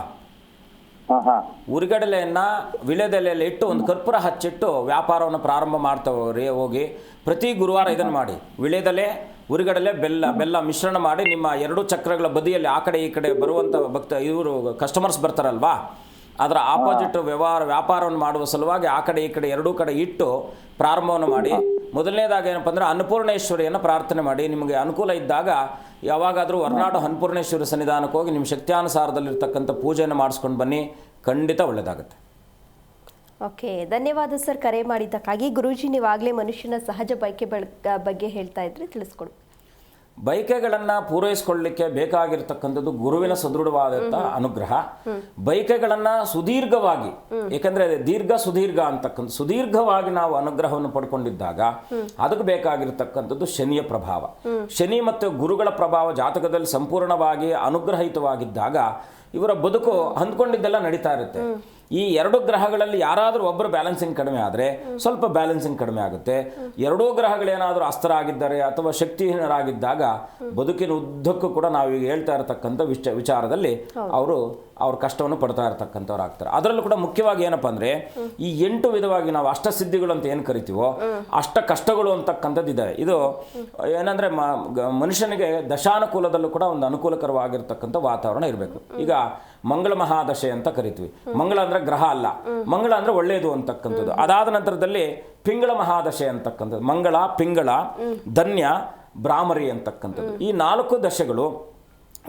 ಉರಿಗಡಲೆಯನ್ನು ವೀಳ್ಯದೆಲೆಯಲ್ಲಿ ಇಟ್ಟು ಒಂದು ಕರ್ಪೂರ ಹಚ್ಚಿಟ್ಟು ವ್ಯಾಪಾರವನ್ನು ಪ್ರಾರಂಭ ಮಾಡ್ತಾವ್ರಿ. ಹೋಗಿ ಪ್ರತಿ ಗುರುವಾರ ಇದನ್ನು ಮಾಡಿ. ವೀಳ್ಯದೆಲೆ, ಉರಿಗಡಲೆ, ಬೆಲ್ಲ ಮಿಶ್ರಣ ಮಾಡಿ ನಿಮ್ಮ 2 ಚಕ್ರಗಳ ಬದಿಯಲ್ಲಿ ಆ ಕಡೆ ಈ ಕಡೆ ಬರುವಂಥ ಇವರು ಕಸ್ಟಮರ್ಸ್ ಬರ್ತಾರಲ್ವಾ, ಅದರ ಆಪೋಸಿಟ್ ವ್ಯಾಪಾರವನ್ನು ಮಾಡುವ ಸಲುವಾಗಿ ಆ ಕಡೆ ಈ ಕಡೆ 2 ಕಡೆ ಇಟ್ಟು ಪ್ರಾರಂಭವನ್ನು ಮಾಡಿ. ಮೊದಲನೇದಾಗಿ ಏನಪ್ಪ ಅಂದರೆ ಅನ್ನಪೂರ್ಣೇಶ್ವರಿಯನ್ನು ಪ್ರಾರ್ಥನೆ ಮಾಡಿ. ನಿಮಗೆ ಅನುಕೂಲ ಇದ್ದಾಗ ಯಾವಾಗಾದರೂ ಹೊರನಾಡು ಅನ್ನಪೂರ್ಣೇಶ್ವರಿ ಸನ್ನಿಧಾನಕ್ಕೆ ಹೋಗಿ ನಿಮ್ಮ ಶಕ್ತಿಯಾನುಸಾರದಲ್ಲಿರ್ತಕ್ಕಂಥ ಪೂಜೆಯನ್ನು ಮಾಡಿಸ್ಕೊಂಡು ಬನ್ನಿ, ಖಂಡಿತ ಒಳ್ಳೆಯದಾಗುತ್ತೆ. ಓಕೆ, ಧನ್ಯವಾದ ಸರ್ ಕರೆ ಮಾಡಿದ್ದಕ್ಕಾಗಿ. ಗುರೂಜಿ, ನೀವಾಗಲೇ ಮನುಷ್ಯನ ಸಹಜ ಬಯಕೆ ಬಗ್ಗೆ ಹೇಳ್ತಾ ಇದ್ರಿ, ತಿಳಿಸ್ಕೊಡು. ಬಯಕೆಗಳನ್ನು ಪೂರೈಸಿಕೊಳ್ಳಲಿಕ್ಕೆ ಬೇಕಾಗಿರ್ತಕ್ಕಂಥದ್ದು ಗುರುವಿನ ಸದೃಢವಾದಂಥ ಅನುಗ್ರಹ. ಬಯಕೆಗಳನ್ನು ಸುದೀರ್ಘವಾಗಿ, ಏಕೆಂದರೆ ಸುದೀರ್ಘ ಅಂತಕ್ಕಂಥ ಸುದೀರ್ಘವಾಗಿ ನಾವು ಅನುಗ್ರಹವನ್ನು ಪಡ್ಕೊಂಡಿದ್ದಾಗ ಅದಕ್ಕೆ ಬೇಕಾಗಿರ್ತಕ್ಕಂಥದ್ದು ಶನಿಯ ಪ್ರಭಾವ. ಶನಿ ಮತ್ತು ಗುರುಗಳ ಪ್ರಭಾವ ಜಾತಕದಲ್ಲಿ ಸಂಪೂರ್ಣವಾಗಿ ಅನುಗ್ರಹಿತವಾಗಿದ್ದಾಗ ಇವರ ಬದುಕು ಅಂದ್ಕೊಂಡಿದ್ದೆಲ್ಲ ನಡೀತಾ ಇರುತ್ತೆ. ಈ 2 ಗ್ರಹಗಳಲ್ಲಿ ಯಾರಾದರೂ ಒಬ್ಬರು ಬ್ಯಾಲೆನ್ಸಿಂಗ್ ಕಡಿಮೆ ಆದರೆ ಸ್ವಲ್ಪ ಬ್ಯಾಲೆನ್ಸಿಂಗ್ ಕಡಿಮೆ ಆಗುತ್ತೆ. 2 ಗ್ರಹಗಳೇನಾದರೂ ಅಸ್ತರಾಗಿದ್ದಾರೆ ಅಥವಾ ಶಕ್ತಿಹೀನರಾಗಿದ್ದಾಗ ಬದುಕಿನ ಉದ್ದಕ್ಕೂ ಕೂಡ ನಾವೀಗ ಹೇಳ್ತಾ ಇರತಕ್ಕಂಥ ವಿಚಾರದಲ್ಲಿ ಅವ್ರ ಕಷ್ಟವನ್ನು ಪಡ್ತಾ ಇರತಕ್ಕಂಥವ್ರು ಆಗ್ತಾರೆ. ಅದರಲ್ಲೂ ಕೂಡ ಮುಖ್ಯವಾಗಿ ಏನಪ್ಪ ಅಂದರೆ ಈ 8 ವಿಧವಾಗಿ ನಾವು ಅಷ್ಟಸಿದ್ಧಿಗಳು ಅಂತ ಏನು ಕರಿತೀವೋ ಅಷ್ಟ ಕಷ್ಟಗಳು ಅಂತಕ್ಕಂಥದ್ದು ಇದೆ. ಇದು ಏನಂದರೆ ಮನುಷ್ಯನಿಗೆ ದಶಾನುಕೂಲದಲ್ಲೂ ಕೂಡ ಒಂದು ಅನುಕೂಲಕರವಾಗಿರ್ತಕ್ಕಂಥ ವಾತಾವರಣ ಇರಬೇಕು. ಈಗ ಮಂಗಳ ಮಹಾದಶೆ ಅಂತ ಕರಿತೀವಿ. ಮಂಗಳ ಅಂದರೆ ಗ್ರಹ ಅಲ್ಲ, ಮಂಗಳ ಅಂದರೆ ಒಳ್ಳೆಯದು ಅಂತಕ್ಕಂಥದ್ದು. ಅದಾದ ನಂತರದಲ್ಲಿ ಪಿಂಗಳ ಮಹಾದಶೆ ಅಂತಕ್ಕಂಥದ್ದು, ಮಂಗಳ, ಪಿಂಗಳ, ಧನ್ಯ, ಬ್ರಾಹ್ಮರಿ ಅಂತಕ್ಕಂಥದ್ದು. ಈ 4 ದಶೆಗಳು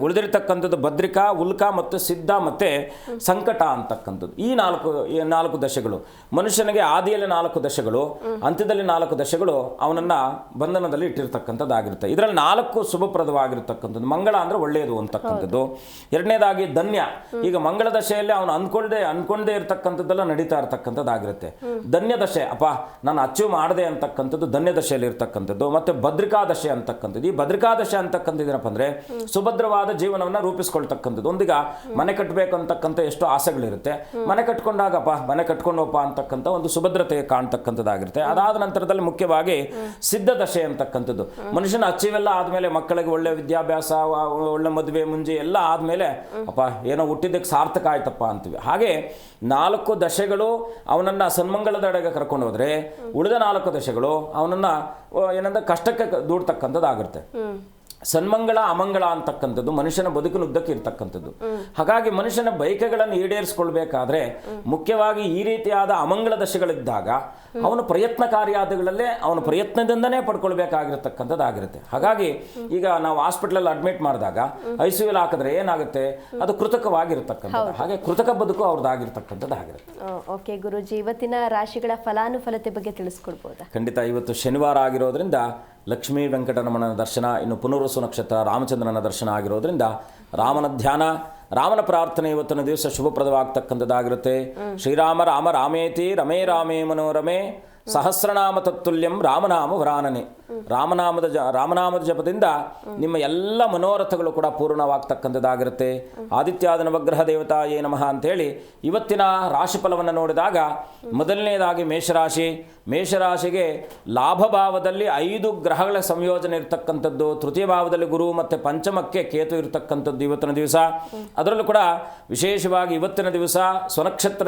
ಉಳಿದಿರ್ತಕ್ಕಂಥದ್ದು ಭದ್ರಿಕಾ, ಉಲ್ಕ ಮತ್ತು ಸಿದ್ಧ ಮತ್ತು ಸಂಕಟ ಅಂತಕ್ಕಂಥದ್ದು. ಈ 4 ದಶೆಗಳು ಮನುಷ್ಯನಿಗೆ ಆದಿಯಲ್ಲಿ 4 ದಶೆಗಳು, ಅಂತ್ಯದಲ್ಲಿ 4 ದಶೆಗಳು ಅವನನ್ನು ಬಂಧನದಲ್ಲಿ ಇಟ್ಟಿರ್ತಕ್ಕಂಥದ್ದಾಗಿರುತ್ತೆ. ಇದರಲ್ಲಿ 4 ಶುಭಪ್ರದವಾಗಿರ್ತಕ್ಕಂಥದ್ದು. ಮಂಗಳ ಅಂದರೆ ಒಳ್ಳೆಯದು ಅಂತಕ್ಕಂಥದ್ದು. ಎರಡನೇದಾಗಿ ಧನ್ಯ. ಈಗ ಮಂಗಳ ದಶೆಯಲ್ಲಿ ಅವನು ಅನ್ಕೊಂಡೇ ಇರ್ತಕ್ಕಂಥದ್ದೆಲ್ಲ ನಡೀತಾ ಇರ್ತಕ್ಕಂಥದ್ದಾಗಿರುತ್ತೆ. ಧನ್ಯ ದಶೆ, ಅಪ್ಪ ನಾನು ಅಚೀವ್ ಮಾಡಿದೆ ಅಂತಕ್ಕಂಥದ್ದು ಧನ್ಯ ದಶೆಯಲ್ಲಿ ಇರ್ತಕ್ಕಂಥದ್ದು. ಮತ್ತು ಭದ್ರಿಕಾ ದಶೆ ಅಂತಕ್ಕಂಥದ್ದು. ಈ ಭದ್ರಿಕಾ ದಶೆ ಅಂತಕ್ಕಂಥದ್ದು ಏನಪ್ಪ ಅಂದರೆ ಸುಭದ್ರವಾದ ಜೀವನವನ್ನು ರೂಪಿಸ್ಕೊಳ್ತಕ್ಕಂಥದ್ದು. ಒಂದೀಗ ಮನೆ ಕಟ್ಟಬೇಕು ಅಂತಕ್ಕಂಥ ಎಷ್ಟೋ ಆಸೆಗಳಿರುತ್ತೆ. ಮನೆ ಕಟ್ಕೊಂಡಾಗಪ್ಪ ಮನೆ ಕಟ್ಕೊಂಡೋಪ್ಪ ಅಂತಕ್ಕಂಥ ಒಂದು ಸುಭದ್ರತೆ ಕಾಣ್ತಕ್ಕಂಥದ್ದಾಗಿರುತ್ತೆ. ಅದಾದ ನಂತರದಲ್ಲಿ ಮುಖ್ಯವಾಗಿ ಸಿದ್ಧ ದಶೆ ಅಂತಕ್ಕಂಥದ್ದು. ಮನುಷ್ಯನ ಅಚೀವೆಲ್ಲ ಆದಮೇಲೆ ಮಕ್ಕಳಿಗೆ ಒಳ್ಳೆ ವಿದ್ಯಾಭ್ಯಾಸ, ಒಳ್ಳೆ ಮದುವೆ ಮುಂಜಿ ಎಲ್ಲ ಆದಮೇಲೆ ಅಪ್ಪ ಏನೋ ಹುಟ್ಟಿದ್ದಕ್ಕೆ ಸಾರ್ಥಕ ಆಯ್ತಪ್ಪ ಅಂತೀವಿ. ಹಾಗೆ 4 ದಶೆಗಳು ಅವನನ್ನು ಸನ್ಮಂಗಳದೆಡೆಗೆ ಕರ್ಕೊಂಡು ಹೋದರೆ ಉಳಿದ 4 ದಶೆಗಳು ಅವನನ್ನು ಏನಂದ್ರೆ ಕಷ್ಟಕ್ಕೆ ದೂಡ್ತಕ್ಕಂಥದ್ದಾಗುತ್ತೆ. ಸನ್ಮಂಗಳ ಅಮಂಗಳ ಅಂತಕ್ಕಂಥದ್ದು ಮನುಷ್ಯನ ಬದುಕಿನ ಉದ್ದಕ್ಕೆ ಇರ್ತಕ್ಕಂಥದ್ದು. ಹಾಗಾಗಿ ಮನುಷ್ಯನ ಬಯಕೆಗಳನ್ನು ಈಡೇರಿಸಿಕೊಳ್ಬೇಕಾದ್ರೆ ಮುಖ್ಯವಾಗಿ ಈ ರೀತಿಯಾದ ಅಮಂಗಳ ದಶೆಗಳಿದ್ದಾಗ ಅವನು ಪ್ರಯತ್ನಕಾರಿಯಾದಗಳಲ್ಲೇ ಅವನು ಪ್ರಯತ್ನದಿಂದನೇ ಪಡ್ಕೊಳ್ಬೇಕಾಗಿರ್ತಕ್ಕಂಥದ್ದಾಗಿರುತ್ತೆ. ಹಾಗಾಗಿ ಈಗ ನಾವು ಹಾಸ್ಪಿಟಲಲ್ಲಿ ಅಡ್ಮಿಟ್ ಮಾಡಿದಾಗ ICUಲಿ ಹಾಕಿದ್ರೆ ಏನಾಗುತ್ತೆ, ಅದು ಕೃತಕವಾಗಿರ್ತಕ್ಕಂಥದ್ದು. ಹಾಗೆ ಕೃತಕ ಬದುಕು ಅವ್ರದ್ದಾಗಿರ್ತಕ್ಕಂಥದ್ದಾಗಿರುತ್ತೆ. ಓಕೆ ಗುರೂಜಿ, ಇವತ್ತಿನ ರಾಶಿಗಳ ಫಲಾನುಫಲತೆ ಬಗ್ಗೆ ತಿಳಿಸ್ಕೊಡ್ಬೋದಾ? ಖಂಡಿತ. ಇವತ್ತು ಶನಿವಾರ ಆಗಿರೋದ್ರಿಂದ ಲಕ್ಷ್ಮೀ ವೆಂಕಟರಮಣನ ದರ್ಶನ, ಇನ್ನು ಪುನರ್ವಸು ನಕ್ಷತ್ರ ರಾಮಚಂದ್ರನ ದರ್ಶನ ಆಗಿರೋದ್ರಿಂದ ರಾಮನ ಧ್ಯಾನ, ರಾಮನ ಪ್ರಾರ್ಥನೆ ಇವತ್ತಿನ ದಿವಸ ಶುಭಪ್ರದವಾಗ್ತಕ್ಕಂಥದ್ದಾಗಿರುತ್ತೆ. ಶ್ರೀರಾಮ ರಾಮ ರಾಮೇತಿ ರಮೇ ರಾಮೇ ಮನೋರಮೆ ಸಹಸ್ರನಾಮ ತತ್ತುಲ್ಯಂ ರಾಮನಾಮ ವರಾನನೆ. ರಾಮನಾಮದ ಜಪದಿಂದ ನಿಮ್ಮ ಎಲ್ಲ ಮನೋರಥಗಳು ಕೂಡ ಪೂರ್ಣವಾಗ್ತಕ್ಕಂಥದ್ದಾಗಿರುತ್ತೆ. ಆದಿತ್ಯಾದ ನವಗ್ರಹ ದೇವತಾಯೇ ನಮಃ ಅಂಥೇಳಿ ಇವತ್ತಿನ ರಾಶಿಫಲವನ್ನು ನೋಡಿದಾಗ ಮೊದಲನೇದಾಗಿ ಮೇಷರಾಶಿಗೆ ಲಾಭಭಾವದಲ್ಲಿ 5 ಗ್ರಹಗಳ ಸಂಯೋಜನೆ ಇರತಕ್ಕಂಥದ್ದು. ತೃತೀಯ ಭಾವದಲ್ಲಿ ಗುರು ಮತ್ತು ಪಂಚಮಕ್ಕೆ ಕೇತು ಇರತಕ್ಕಂಥದ್ದು ಇವತ್ತಿನ ದಿವಸ. ಅದರಲ್ಲೂ ಕೂಡ ವಿಶೇಷವಾಗಿ ಇವತ್ತಿನ ದಿವಸ ಸ್ವನಕ್ಷತ್ರ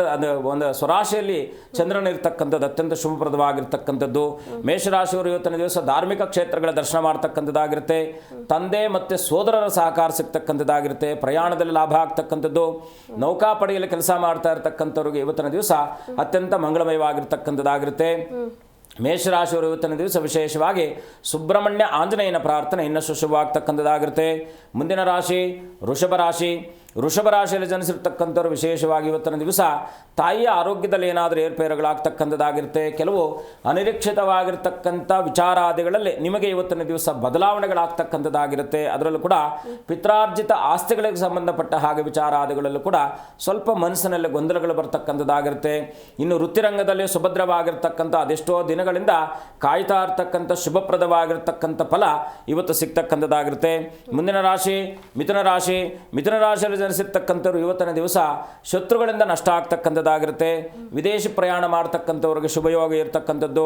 ಒಂದು ಸ್ವರಾಶಿಯಲ್ಲಿ ಚಂದ್ರನ ಇರ್ತಕ್ಕಂಥದ್ದು ಅತ್ಯಂತ ಶುಭಪ್ರದವಾಗಿರ್ತಕ್ಕಂಥದ್ದು. ಮೇಷರಾಶಿಯವರು ಇವತ್ತಿನ ದಿವಸ ಧಾರ್ಮಿಕ ಕ್ಷೇತ್ರಗಳ ದರ್ಶನ ಮಾಡ್ತಕ್ಕಂಥದ್ದಾಗಿರುತ್ತೆ. ತಂದೆ ಮತ್ತು ಸೋದರರ ಸಹಕಾರ ಸಿಗ್ತಕ್ಕಂಥದ್ದಾಗಿರುತ್ತೆ. ಪ್ರಯಾಣದಲ್ಲಿ ಲಾಭ ಆಗ್ತಕ್ಕಂಥದ್ದು. ನೌಕಾಪಡೆಯಲ್ಲಿ ಕೆಲಸ ಮಾಡ್ತಾ ಇರತಕ್ಕಂಥವ್ರಿಗೆ ಇವತ್ತಿನ ದಿವಸ ಅತ್ಯಂತ ಮಂಗಳಮಯವಾಗಿರ್ತಕ್ಕಂಥದ್ದಾಗಿರುತ್ತೆ. ಮೇಷರಾಶಿಯವರು ಇವತ್ತಿನ ದಿವಸ ವಿಶೇಷವಾಗಿ ಸುಬ್ರಹ್ಮಣ್ಯ ಆಂಜನೇಯನ ಪ್ರಾರ್ಥನೆ ಇನ್ನಷ್ಟು ಶುಭವಾಗ್ತಕ್ಕಂಥದ್ದಾಗಿರುತ್ತೆ. ಮುಂದಿನ ರಾಶಿ ವೃಷಭ ರಾಶಿಯಲ್ಲಿ ಜನಿಸಿರ್ತಕ್ಕಂಥವ್ರು ವಿಶೇಷವಾಗಿ ಇವತ್ತಿನ ದಿವಸ ತಾಯಿಯ ಆರೋಗ್ಯದಲ್ಲಿ ಏನಾದರೂ ಏರ್ಪೇರುಗಳಾಗ್ತಕ್ಕಂಥದ್ದಾಗಿರುತ್ತೆ. ಕೆಲವು ಅನಿರೀಕ್ಷಿತವಾಗಿರ್ತಕ್ಕಂಥ ವಿಚಾರಾದಿಗಳಲ್ಲಿ ನಿಮಗೆ ಇವತ್ತಿನ ದಿವಸ ಬದಲಾವಣೆಗಳಾಗ್ತಕ್ಕಂಥದ್ದಾಗಿರುತ್ತೆ. ಅದರಲ್ಲೂ ಕೂಡ ಪಿತ್ರಾರ್ಜಿತ ಆಸ್ತಿಗಳಿಗೆ ಸಂಬಂಧಪಟ್ಟ ಹಾಗೆ ವಿಚಾರಾದಿಗಳಲ್ಲೂ ಕೂಡ ಸ್ವಲ್ಪ ಮನಸ್ಸಿನಲ್ಲಿ ಗೊಂದಲಗಳು ಬರ್ತಕ್ಕಂಥದ್ದಾಗಿರುತ್ತೆ. ಇನ್ನು ವೃತ್ತಿರಂಗದಲ್ಲಿ ಸುಭದ್ರವಾಗಿರ್ತಕ್ಕಂಥ ಅದೆಷ್ಟೋ ದಿನಗಳಿಂದ ಕಾಯ್ತಾ ಇರ್ತಕ್ಕಂಥ ಶುಭಪ್ರದವಾಗಿರ್ತಕ್ಕಂಥ ಫಲ ಇವತ್ತು ಸಿಗ್ತಕ್ಕಂಥದ್ದಾಗಿರುತ್ತೆ. ಮುಂದಿನ ರಾಶಿ ಮಿಥುನ ರಾಶಿಯಲ್ಲಿ ಜನಿಸಿರ್ತಕ್ಕಂಥವ್ರು ಇವತ್ತಿನ ದಿವಸ ಶತ್ರುಗಳಿಂದ ನಷ್ಟ ಆಗ್ತಕ್ಕಂಥದ್ದಾಗಿರುತ್ತೆ. ವಿದೇಶಿ ಪ್ರಯಾಣ ಮಾಡ್ತಕ್ಕಂಥವ್ರಿಗೆ ಶುಭಯೋಗ ಇರತಕ್ಕಂಥದ್ದು.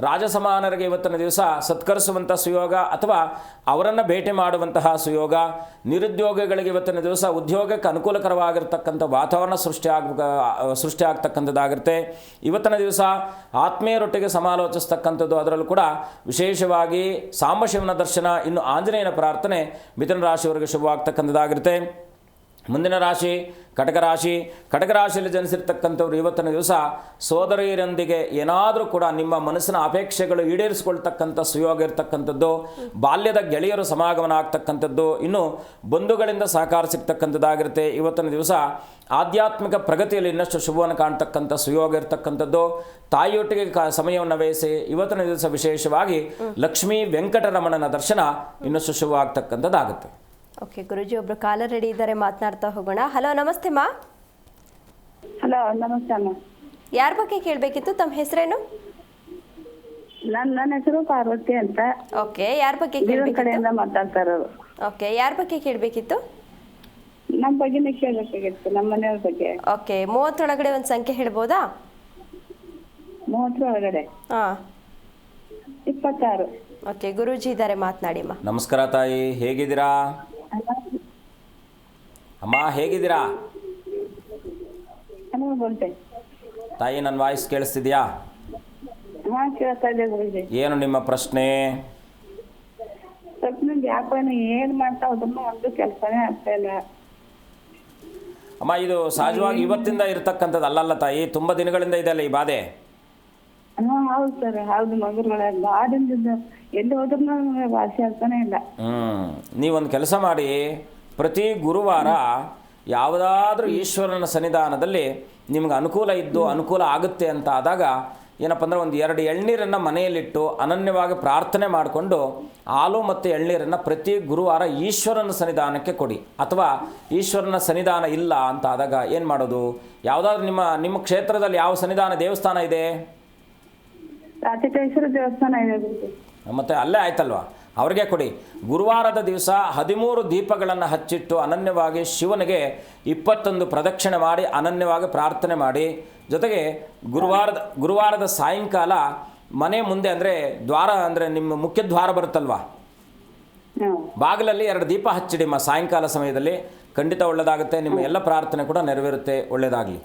ರಾಜಸಮಾನರಿಗೆ ಇವತ್ತಿನ ದಿವಸ ಸತ್ಕರಿಸುವಂಥ ಸುಯೋಗ ಅಥವಾ ಅವರನ್ನು ಭೇಟಿ ಮಾಡುವಂತಹ ಸುಯೋಗ. ನಿರುದ್ಯೋಗಿಗಳಿಗೆ ಇವತ್ತಿನ ದಿವಸ ಉದ್ಯೋಗಕ್ಕೆ ಅನುಕೂಲಕರವಾಗಿರ್ತಕ್ಕಂಥ ವಾತಾವರಣ ಸೃಷ್ಟಿ ಆಗ್ತಕ್ಕಂಥದ್ದಾಗಿರುತ್ತೆ. ಇವತ್ತಿನ ದಿವಸ ಆತ್ಮೀಯರೊಟ್ಟಿಗೆ ಸಮಾಲೋಚಿಸ್ತಕ್ಕಂಥದ್ದು. ಅದರಲ್ಲೂ ಕೂಡ ವಿಶೇಷವಾಗಿ ಸಾಂಬಶಿವನ ದರ್ಶನ, ಇನ್ನು ಆಂಜನೇಯನ ಪ್ರಾರ್ಥನೆ ಮಿಥುನ ರಾಶಿಯವರಿಗೆ ಶುಭವಾಗ್ತಕ್ಕಂಥದ್ದಾಗಿರುತ್ತೆ. ಮುಂದಿನ ರಾಶಿ ಕಟಕ ರಾಶಿ. ಕಟಕ ರಾಶಿಯಲ್ಲಿ ಜನಿಸಿರ್ತಕ್ಕಂಥವ್ರು ಇವತ್ತಿನ ದಿವಸ ಸೋದರಿಯರೊಂದಿಗೆ ಏನಾದರೂ ಕೂಡ ನಿಮ್ಮ ಮನಸ್ಸಿನ ಅಪೇಕ್ಷೆಗಳು ಈಡೇರಿಸಿಕೊಳ್ತಕ್ಕಂಥ ಸುಯೋಗ ಇರತಕ್ಕಂಥದ್ದು. ಬಾಲ್ಯದ ಗೆಳೆಯರು ಸಮಾಗಮನ ಆಗ್ತಕ್ಕಂಥದ್ದು. ಇನ್ನು ಬಂಧುಗಳಿಂದ ಸಹಕಾರ ಸಿಗ್ತಕ್ಕಂಥದ್ದಾಗಿರುತ್ತೆ. ಇವತ್ತಿನ ದಿವಸ ಆಧ್ಯಾತ್ಮಿಕ ಪ್ರಗತಿಯಲ್ಲಿ ಇನ್ನಷ್ಟು ಶುಭವನ್ನು ಕಾಣ್ತಕ್ಕಂಥ ಸುಯೋಗ ಇರತಕ್ಕಂಥದ್ದು. ತಾಯಿಯೊಟ್ಟಿಗೆ ಸಮಯವನ್ನು ವ್ಯಯಿಸಿ ಇವತ್ತಿನ ದಿವಸ ವಿಶೇಷವಾಗಿ ಲಕ್ಷ್ಮೀ ವೆಂಕಟರಮಣನ ದರ್ಶನ ಇನ್ನಷ್ಟು ಶುಭವಾಗ್ತಕ್ಕಂಥದ್ದಾಗುತ್ತೆ. ಓಕೆ ಗುರುಜಿ, ಒಬ್ರು ಕಾಲರ್ ರೆಡಿ ಇದ್ದಾರೆ, ಮಾತನಾಡ್ತಾ ಹೋಗೋಣ. ಹಲೋ, ನಮಸ್ತೆ ಮಾ. ಹಲೋ, ನಮಸ್ತೆ ಅಮ್ಮ. ಯಾರ ಬಗ್ಗೆ ಕೇಳಬೇಕಿತ್ತು? ತಮ್ಮ ಹೆಸರೇನು? ನನ್ನ ಹೆಸರು ಪಾರ್ವತಿ ಅಂತ. ಓಕೆ, ಯಾರ ಬಗ್ಗೆ ಬೀದರ್ ಕಡೆಯಿಂದ ಮಾತಾಡ್ತಾ ಇರೋದು. ಓಕೆ, ಯಾರ ಬಗ್ಗೆ ಕೇಳಬೇಕಿತ್ತು? ನಮ್ಮ ಬಗ್ಗೆನೇ ಕೇಳಬೇಕಾಗಿತ್ತು, ನಮ್ಮ ಮನೆಯವ್ರ ಬಗ್ಗೆ. ಓಕೆ, 30 ಒಳಗಡೆ ಒಂದು ಸಂಖ್ಯೆ ಹೇಳ್ಬೋದಾ? 30 ಒಳಗಡೆ ಹಾಂ, 26. ಓಕೆ, ಗುರೂಜಿ ಇದ್ದಾರೆ, ಮಾತನಾಡಿ ಅಮ್ಮ. ನಮಸ್ಕಾರ ತಾಯಿ, ಹೇಗಿದ್ದೀರಾ ಅಮ್ಮ? ಹೇಗಿದ್ದೀರಾ ಬೋಲ್ತೆ ತಾಯಿ? ನನ್ನ ವಾಯ್ಸ್ ಕೇಳಿಸ್ತಿದ್ಯಾ? ಹಾ, ಕೇಳ್ತಾ ಇದೆ ಗುರುಜಿ. ಏನು ನಿಮ್ಮ ಪ್ರಶ್ನೆ? ಸ್ವಲ್ಪ ನಂಗೆ ಯಾಕೋ ಏನ್ ಮಾಡ್ತಾ ಹೋದ್ರೂ ಒಂದು ಕೆಲಸನೇ ಆಗ್ತಾ ಇಲ್ಲ ಅಮ್ಮ. ಇದು ಸಹಜವಾಗಿ ಇವತ್ತಿಂದ ಇರತಕ್ಕಂಥದ್ದು ಅಲ್ಲಲ್ಲ ತಾಯಿ, ತುಂಬ ದಿನಗಳಿಂದ ಇದೆ ಅಲ್ಲ ಈ ಬಾಧೆ? ಹಾ, ಹೌದು ಸರ್, ಹೌದು. ಮಗುರುಗಳ ಬಾದಿಂದ ಎಲ್ಲಿ ಹೋದ್ರೂ ನಮಗೆ ವಾಸಿ ಆಗ್ತಾನೆ ಇಲ್ಲ. ನೀವೊಂದು ಕೆಲಸ ಮಾಡಿ, ಪ್ರತಿ ಗುರುವಾರ ಯಾವುದಾದ್ರೂ ಈಶ್ವರನ ಸನ್ನಿಧಾನದಲ್ಲಿ ನಿಮ್ಗೆ ಅನುಕೂಲ ಇದ್ದು ಅನುಕೂಲ ಆಗುತ್ತೆ ಅಂತ ಆದಾಗ ಏನಪ್ಪ ಅಂದರೆ ಒಂದು 2 ಎಳ್ನೀರನ್ನು ಮನೆಯಲ್ಲಿಟ್ಟು ಅನನ್ಯವಾಗಿ ಪ್ರಾರ್ಥನೆ ಮಾಡಿಕೊಂಡು ಹಾಲು ಮತ್ತು ಎಳ್ನೀರನ್ನು ಪ್ರತಿ ಗುರುವಾರ ಈಶ್ವರನ ಸನ್ನಿಧಾನಕ್ಕೆ ಕೊಡಿ. ಅಥವಾ ಈಶ್ವರನ ಸನ್ನಿಧಾನ ಇಲ್ಲ ಅಂತ ಆದಾಗ ಏನು ಮಾಡೋದು? ಯಾವುದಾದ್ರೂ ನಿಮ್ಮ ಕ್ಷೇತ್ರದಲ್ಲಿ ಯಾವ ಸನ್ನಿಧಾನ ದೇವಸ್ಥಾನ ಇದೆ? ರಾಚಕೇಶ್ವರ ದೇವಸ್ಥಾನ ಇದೆ. ಮತ್ತು ಅಲ್ಲೇ ಆಯ್ತಲ್ವ, ಅವ್ರಿಗೆ ಕೊಡಿ. ಗುರುವಾರದ ದಿವಸ 13 ದೀಪಗಳನ್ನು ಹಚ್ಚಿಟ್ಟು ಅನನ್ಯವಾಗಿ ಶಿವನಿಗೆ 21 ಪ್ರದಕ್ಷಿಣೆ ಮಾಡಿ ಅನನ್ಯವಾಗಿ ಪ್ರಾರ್ಥನೆ ಮಾಡಿ. ಜೊತೆಗೆ ಗುರುವಾರದ ಸಾಯಂಕಾಲ ಮನೆ ಮುಂದೆ ಅಂದರೆ ದ್ವಾರ, ಅಂದರೆ ನಿಮ್ಮ ಮುಖ್ಯ ದ್ವಾರ ಬರುತ್ತಲ್ವ, ಬಾಗಿಲಲ್ಲಿ 2 ದೀಪ ಹಚ್ಚಿಡಿಮ್ಮ ಸಾಯಂಕಾಲ ಸಮಯದಲ್ಲಿ. ಖಂಡಿತ ಒಳ್ಳೆಯದಾಗುತ್ತೆ, ನಿಮ್ಮ ಎಲ್ಲ ಪ್ರಾರ್ಥನೆ ಕೂಡ ನೆರವೇರುತ್ತೆ. ಒಳ್ಳೆಯದಾಗಲಿ.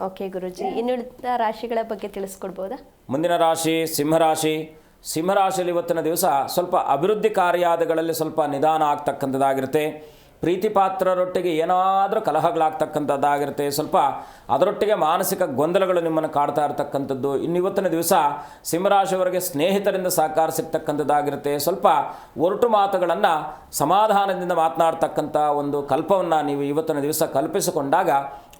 ಓಕೆ ಗುರುಜಿ, ಇನ್ನುಳಿದ ರಾಶಿಗಳ ಬಗ್ಗೆ ತಿಳಿಸ್ಕೊಡ್ಬೋದಾ? ಮುಂದಿನ ರಾಶಿ ಸಿಂಹರಾಶಿ. ಸಿಂಹರಾಶಿಯಲ್ಲಿ ಇವತ್ತಿನ ದಿವಸ ಸ್ವಲ್ಪ ಅಭಿವೃದ್ಧಿ ಕಾರ್ಯಾದಿಗಳಲ್ಲಿ ಸ್ವಲ್ಪ ನಿಧಾನ ಆಗ್ತಕ್ಕಂಥದ್ದಾಗಿರುತ್ತೆ. ಪ್ರೀತಿ ಪಾತ್ರರೊಟ್ಟಿಗೆ ಏನಾದರೂ ಕಲಹಗಳಾಗ್ತಕ್ಕಂಥದ್ದಾಗಿರುತ್ತೆ. ಸ್ವಲ್ಪ ಅದರೊಟ್ಟಿಗೆ ಮಾನಸಿಕ ಗೊಂದಲಗಳು ನಿಮ್ಮನ್ನು ಕಾಡ್ತಾ ಇರತಕ್ಕಂಥದ್ದು. ಇನ್ನು ಇವತ್ತಿನ ದಿವಸ ಸಿಂಹರಾಶಿಯವರಿಗೆ ಸ್ನೇಹಿತರಿಂದ ಸಹಕಾರ ಸಿಗ್ತಕ್ಕಂಥದ್ದಾಗಿರುತ್ತೆ. ಸ್ವಲ್ಪ ಒರಟು ಮಾತುಗಳನ್ನು ಸಮಾಧಾನದಿಂದ ಮಾತನಾಡ್ತಕ್ಕಂಥ ಒಂದು ಕಲ್ಪವನ್ನು ನೀವು ಇವತ್ತಿನ ದಿವಸ ಕಲ್ಪಿಸಿಕೊಂಡಾಗ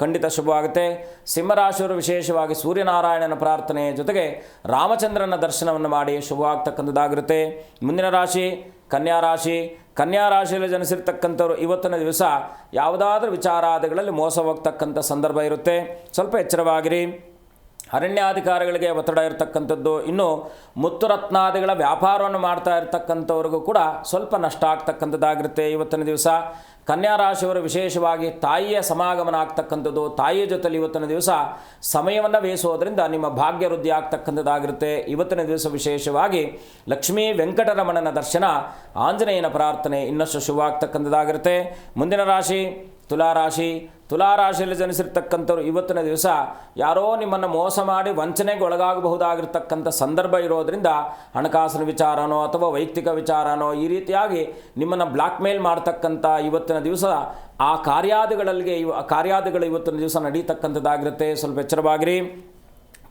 ಖಂಡಿತ ಶುಭವಾಗುತ್ತೆ. ಸಿಂಹರಾಶಿಯವರು ವಿಶೇಷವಾಗಿ ಸೂರ್ಯನಾರಾಯಣನ ಪ್ರಾರ್ಥನೆ ಜೊತೆಗೆ ರಾಮಚಂದ್ರನ ದರ್ಶನವನ್ನು ಮಾಡಿ ಶುಭವಾಗ್ತಕ್ಕಂಥದ್ದಾಗಿರುತ್ತೆ. ಮುಂದಿನ ರಾಶಿ ಕನ್ಯಾ ರಾಶಿ. ಕನ್ಯಾ ರಾಶಿಯಲ್ಲಿ ಜನಿಸಿರ್ತಕ್ಕಂಥವ್ರು ಇವತ್ತಿನ ದಿವಸ ಯಾವುದಾದ್ರೂ ವಿಚಾರಾದಿಗಳಲ್ಲಿ ಮೋಸ ಹೋಗ್ತಕ್ಕಂಥ ಸಂದರ್ಭ ಇರುತ್ತೆ. ಸ್ವಲ್ಪ ಎಚ್ಚರವಾಗಿರಿ. ಅರಣ್ಯಾಧಿಕಾರಿಗಳಿಗೆ ಒತ್ತಡ ಇರತಕ್ಕಂಥದ್ದು. ಇನ್ನು ಮುತ್ತುರತ್ನಾದಿಗಳ ವ್ಯಾಪಾರವನ್ನು ಮಾಡ್ತಾ ಇರತಕ್ಕಂಥವ್ರಿಗೂ ಕೂಡ ಸ್ವಲ್ಪ ನಷ್ಟ ಆಗ್ತಕ್ಕಂಥದ್ದಾಗಿರುತ್ತೆ ಇವತ್ತಿನ ದಿವಸ. ಕನ್ಯಾ ರಾಶಿಯವರು ವಿಶೇಷವಾಗಿ ತಾಯಿಯ ಸಮಾಗಮನ ಆಗ್ತಕ್ಕಂಥದ್ದು. ತಾಯಿಯ ಜೊತೆಲಿ ಇವತ್ತಿನ ದಿವಸ ಸಮಯವನ್ನು ವ್ಯಯಿಸೋದ್ರಿಂದ ನಿಮ್ಮ ಭಾಗ್ಯ ವೃದ್ಧಿ ಆಗ್ತಕ್ಕಂಥದ್ದಾಗಿರುತ್ತೆ. ಇವತ್ತಿನ ದಿವಸ ವಿಶೇಷವಾಗಿ ಲಕ್ಷ್ಮೀ ವೆಂಕಟರಮಣನ ದರ್ಶನ, ಆಂಜನೇಯನ ಪ್ರಾರ್ಥನೆ ಇನ್ನಷ್ಟು ಶುಭವಾಗ್ತಕ್ಕಂಥದ್ದಾಗಿರುತ್ತೆ. ಮುಂದಿನ ರಾಶಿ ತುಲಾರಾಶಿ. ತುಲಾರಾಶಿಯಲ್ಲಿ ಜನಿಸಿರ್ತಕ್ಕಂಥವ್ರು ಇವತ್ತಿನ ದಿವಸ ಯಾರೋ ನಿಮ್ಮನ್ನು ಮೋಸ ಮಾಡಿ ವಂಚನೆಗೆ ಒಳಗಾಗಬಹುದಾಗಿರ್ತಕ್ಕಂಥ ಸಂದರ್ಭ ಇರೋದರಿಂದ ಹಣಕಾಸಿನ ವಿಚಾರನೋ ಅಥವಾ ವೈಯಕ್ತಿಕ ವಿಚಾರನೋ ಈ ರೀತಿಯಾಗಿ ನಿಮ್ಮನ್ನು ಬ್ಲ್ಯಾಕ್ ಮೇಲ್ ಮಾಡ್ತಕ್ಕಂಥ ಇವತ್ತಿನ ದಿವಸ ಆ ಕಾರ್ಯಾದಿಗಳು ಇವತ್ತಿನ ದಿವಸ ನಡೀತಕ್ಕಂಥದ್ದಾಗಿರುತ್ತೆ. ಸ್ವಲ್ಪ ಎಚ್ಚರವಾಗಿರಿ.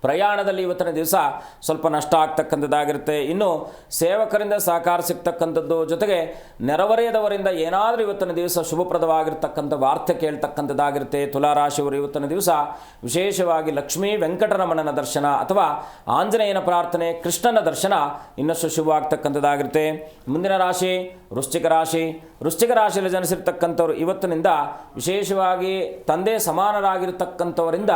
ಪ್ರಯಾಣದಲ್ಲಿ ಇವತ್ತಿನ ದಿವಸ ಸ್ವಲ್ಪ ನಷ್ಟ ಆಗ್ತಕ್ಕಂಥದ್ದಾಗಿರುತ್ತೆ. ಇನ್ನು ಸೇವಕರಿಂದ ಸಹಕಾರ ಸಿಗ್ತಕ್ಕಂಥದ್ದು ಜೊತೆಗೆ ನೆರವರಿಯದವರಿಂದ ಏನಾದರೂ ಇವತ್ತಿನ ದಿವಸ ಶುಭಪ್ರದವಾಗಿರ್ತಕ್ಕಂಥ ವಾರ್ತೆ ಕೇಳ್ತಕ್ಕಂಥದ್ದಾಗಿರುತ್ತೆ. ತುಲಾರಾಶಿಯವರು ಇವತ್ತಿನ ದಿವಸ ವಿಶೇಷವಾಗಿ ಲಕ್ಷ್ಮೀ ವೆಂಕಟರಮಣನ ದರ್ಶನ ಅಥವಾ ಆಂಜನೇಯನ ಪ್ರಾರ್ಥನೆ, ಕೃಷ್ಣನ ದರ್ಶನ ಇನ್ನಷ್ಟು ಶುಭವಾಗ್ತಕ್ಕಂಥದ್ದಾಗಿರುತ್ತೆ. ಮುಂದಿನ ರಾಶಿ ವೃಶ್ಚಿಕ ರಾಶಿ. ವೃಶ್ಚಿಕ ರಾಶಿಯಲ್ಲಿ ಜನಿಸಿರ್ತಕ್ಕಂಥವ್ರು ಇವತ್ತಿನಿಂದ ವಿಶೇಷವಾಗಿ ತಂದೆ ಸಮಾನರಾಗಿರ್ತಕ್ಕಂಥವರಿಂದ